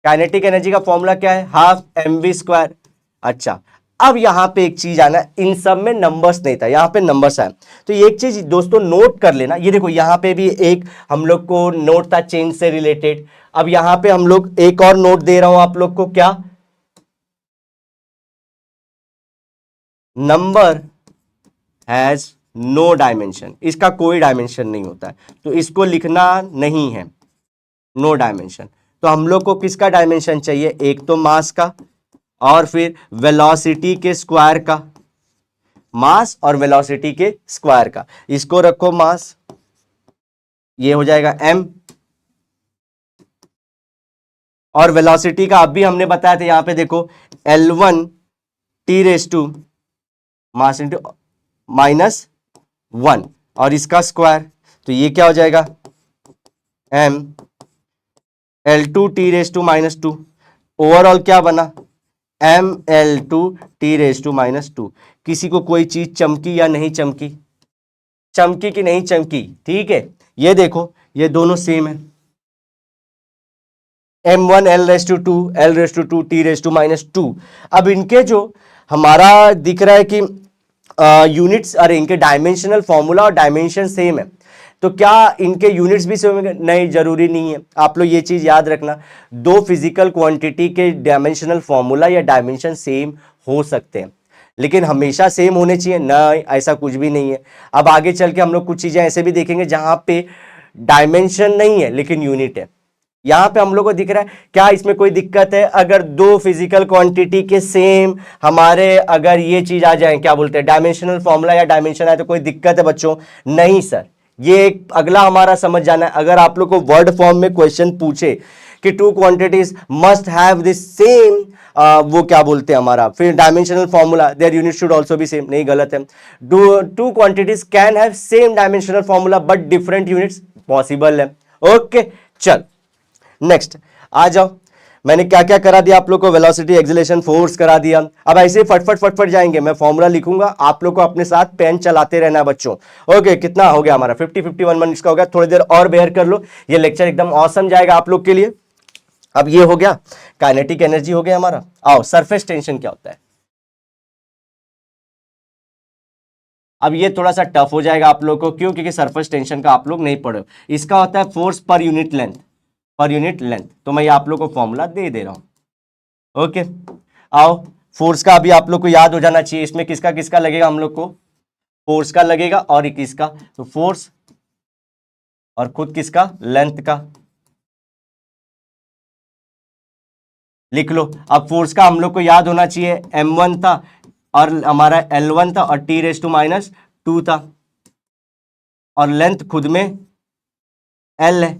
काइनेटिक एनर्जी का फॉर्मूला क्या है? ½ mv²। अच्छा, अब यहां पे एक चीज आना, इन सब में नंबर्स नहीं था, यहां पे नंबर्स है। तो ये एक चीज दोस्तों नोट कर लेना। ये देखो यहां पे भी एक हम लोग को नोट था चेंज से रिलेटेड। अब यहां पे हम लोग एक और नोट दे रहा हूं आप लोग को, क्या? नंबर हैज नो डायमेंशन, इसका कोई डायमेंशन नहीं होता है, तो इसको लिखना नहीं है, नो डायमेंशन। तो हम लोग को किसका डायमेंशन चाहिए, एक तो मास का और फिर वेलोसिटी के स्क्वायर का, मास और वेलोसिटी के स्क्वायर का। इसको रखो मास, ये हो जाएगा m, और वेलोसिटी का अभी हमने बताया था, यहां पे देखो L1 t raise to mass into -1 और इसका स्क्वायर, तो ये क्या हो जाएगा m L2 t raise to -2। Overall क्या बना ML2 t रेस टू -2। किसी को कोई चीज चमकी या नहीं चमकी, चमकी कि नहीं चमकी, ठीक है। ये देखो ये दोनों सेम है, m1 l raise to 2 l raise to 2 t raise to -2। अब इनके जो हमारा दिख रहा है कि यूनिट्स, अरे इनके डायमेंशनल फॉर्मूला और डायमेंशन सेम है, तो क्या इनके यूनिट्स भी सेम है? नहीं, जरूरी नहीं है। आप लोग ये चीज याद रखना, दो फिजिकल क्वांटिटी के डायमेंशनल फॉर्मूला या डायमेंशन सेम हो सकते हैं, लेकिन हमेशा सेम होने चाहिए ना, ऐसा कुछ भी नहीं है। अब आगे चल के हम लोग कुछ चीजें ऐसे भी देखेंगे जहां पे डायमेंशन नहीं है लेकिन यूनिट है। यहां पे हम लोग को दिख रहा है, क्या इसमें कोई दिक्कत है अगर दो फिजिकल क्वांटिटी के सेम हमारे अगर ये चीज आ जाए, क्या बोलते हैं, डायमेंशनल फॉर्मूला या डायमेंशन आए, तो कोई दिक्कत है बच्चों? नहीं सर। ये एक अगला हमारा समझ जाना है, अगर आप लोग को वर्ड फॉर्म में क्वेश्चन पूछे कि two quantities must have this same, वो क्या बोलते हैं हमारा फिर dimensional formula, there unit should also be same, नहीं, गलत है। Two quantities can have same dimensional formula but different units, possible है। ओके, चल नेक्स्ट आ जाओ। मैंने क्या क्या करा दिया आप लोग को, वेलोसिटी, एक्सेलरेशन, फोर्स करा दिया। अब ऐसे फटफट फटफट जाएंगे, मैं फॉर्मूला लिखूंगा, आप लोग को अपने साथ पेन चलाते रहना है बच्चों। ओके, कितना हो गया हमारा 50-51 मिनट्स का हो गया, थोड़ी देर और बेयर कर लो, ये लेक्चर एकदम ऑसम जाएगा आप लोग के लिए। अब ये हो गया, काइनेटिक एनर्जी हो गया हमारा। आओ, सरफेस टेंशन क्या होता है। अब ये थोड़ा सा टफ हो जाएगा आप लोग को, क्यों? क्योंकि सरफेस टेंशन का आप लोग नहीं पढ़े। इसका होता है force per unit length, per unit length. तो मैं ये आप लोग को फॉर्मूला दे दे रहा हूं। ओके, आओ, फोर्स का अभी आप लोग को याद हो जाना चाहिए। इसमें किसका किसका लगेगा, हम लोग को फोर्स का लगेगा और एक किसका, तो फोर्स और खुद किसका, लेंथ का। लिख लो। अब फोर्स का हम लोग को याद होना चाहिए, m1 था और हमारा L1 था और t रेस टू -2 था, और लेंथ खुद में L है।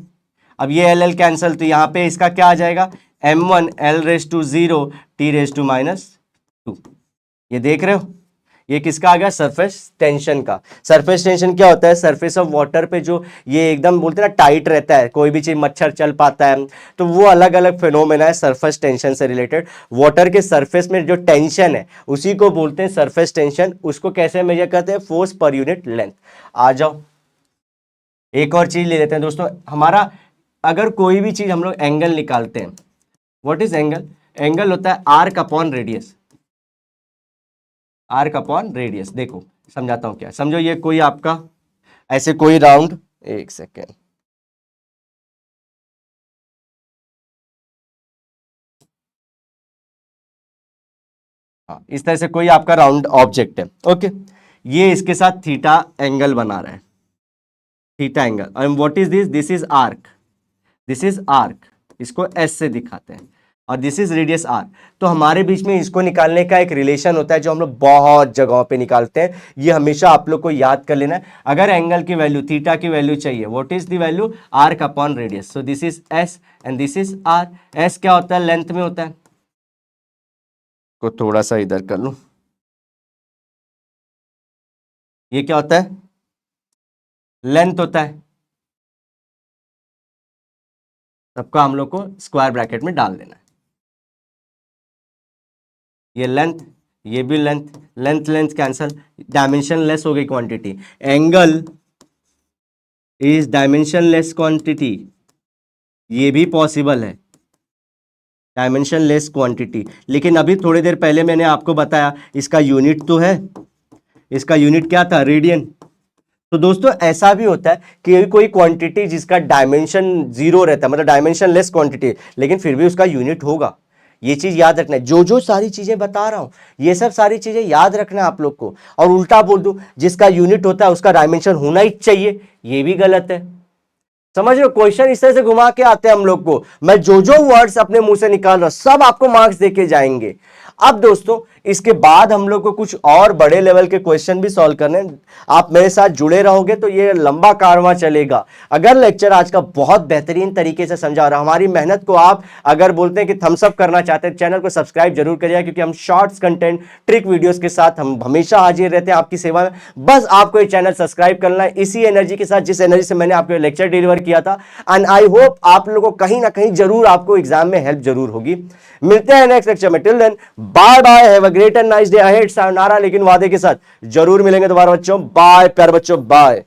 अब ये L कैंसल, तो यहां पे इसका क्या आ जाएगा, m1 l raise to 0 t raise to -2। ये देख रहे हो, ये किसका आ गया, सरफेस टेंशन का। सरफेस टेंशन क्या होता है, सरफेस ऑफ वाटर पे जो ये एकदम बोलते हैं ना टाइट रहता है, कोई भी चीज मच्छर चल पाता है, तो वो अलग अलग फिनोमेना है सरफेस टेंशन से रिलेटेड। वाटर के सरफेस में जो टेंशन है उसी को बोलते हैं सरफेस टेंशन। उसको कैसे मेजर करते हैं, फोर्स पर यूनिट लेंथ। आ जाओ, एक और चीज ले लेते हैं दोस्तों। हमारा अगर कोई भी चीज हम लोग एंगल निकालते हैं, व्हाट इज एंगल? एंगल होता है arc upon radius, arc upon radius. देखो समझाता हूं क्या, समझो ये कोई आपका ऐसे कोई राउंड, एक सेकेंड, हाँ, इस तरह से कोई आपका राउंड ऑब्जेक्ट है। ओके, ये इसके साथ थीटा एंगल बना रहा है, theta angle. And what is this, this is arc, this is arc, इसको एस से दिखाते हैं, और दिस इज रेडियस आर। तो हमारे बीच में इसको निकालने का एक रिलेशन होता है जो हम लोग बहुत जगहों पे निकालते हैं। ये हमेशा आप लोग को याद कर लेना है। अगर एंगल की वैल्यू, थीटा की वैल्यू चाहिए, what is the value, arc upon radius. So this is S and this is R. S क्या होता है, लेंथ में होता है, को थोड़ा सा इधर कर लूं, ये क्या होता है, लेंथ होता है। सबका हम लोग को स्क्वायर ब्रैकेट में डाल देना है। ये लेंथ, ये भी length, length length cancel, dimension less हो गई quantity. Angle is dimension less quantity, ये भी पॉसिबल है, डायमेंशन लेस क्वांटिटी। लेकिन अभी थोड़ी देर पहले मैंने आपको बताया इसका यूनिट तो है, इसका यूनिट क्या था, रेडियन। तो दोस्तों ऐसा भी होता है कि कोई क्वांटिटी जिसका डायमेंशन 0 रहता है, मतलब डायमेंशन लेस क्वांटिटी, लेकिन फिर भी उसका यूनिट होगा। ये चीज याद रखना है। जो सारी चीजें बता रहा हूं ये सब सारी चीजें याद रखना है आप लोग को। और उल्टा बोल दूं, जिसका यूनिट होता है उसका डायमेंशन होना ही चाहिए, ये भी गलत है। समझ रहे हो, क्वेश्चन इस तरह से घुमा के आते हैं हम लोग को। मैं जो वर्ड्स अपने मुंह से निकाल रहा सब आपको मार्क्स देके जाएंगे। अब दोस्तों इसके बाद हम लोग को कुछ और बड़े लेवल के क्वेश्चन भी सॉल्व करने, आप मेरे साथ जुड़े रहोगे तो ये लंबा कारवां चलेगा। अगर लेक्चर आज का बहुत बेहतरीन तरीके से समझा और हमारी मेहनत को आप अगर बोलते हैं कि थम्स अप करना चाहते हैं, चैनल को सब्सक्राइब जरूर करिएगा, क्योंकि हम शॉर्ट्स कंटेंट ट्रिक वीडियोस के साथ हम हमेशा हाजिर रहते हैं आपकी सेवा में। बस आपको ये चैनल सब्सक्राइब करना है इसी एनर्जी के साथ जिस एनर्जी से मैंने आपको लेक्चर डिलीवर किया था। एंड आई होप आप लोगों को कहीं ना कहीं जरूर आपको एग्जाम में हेल्प जरूर होगी। मिलते हैं नेक्स्ट लेक्चर में। Till then bye bye, have a great and nice day ahead. सायोनारा, लेकिन वादे के साथ जरूर मिलेंगे दोबारा बच्चों। बाय प्यारे बच्चों, बाय।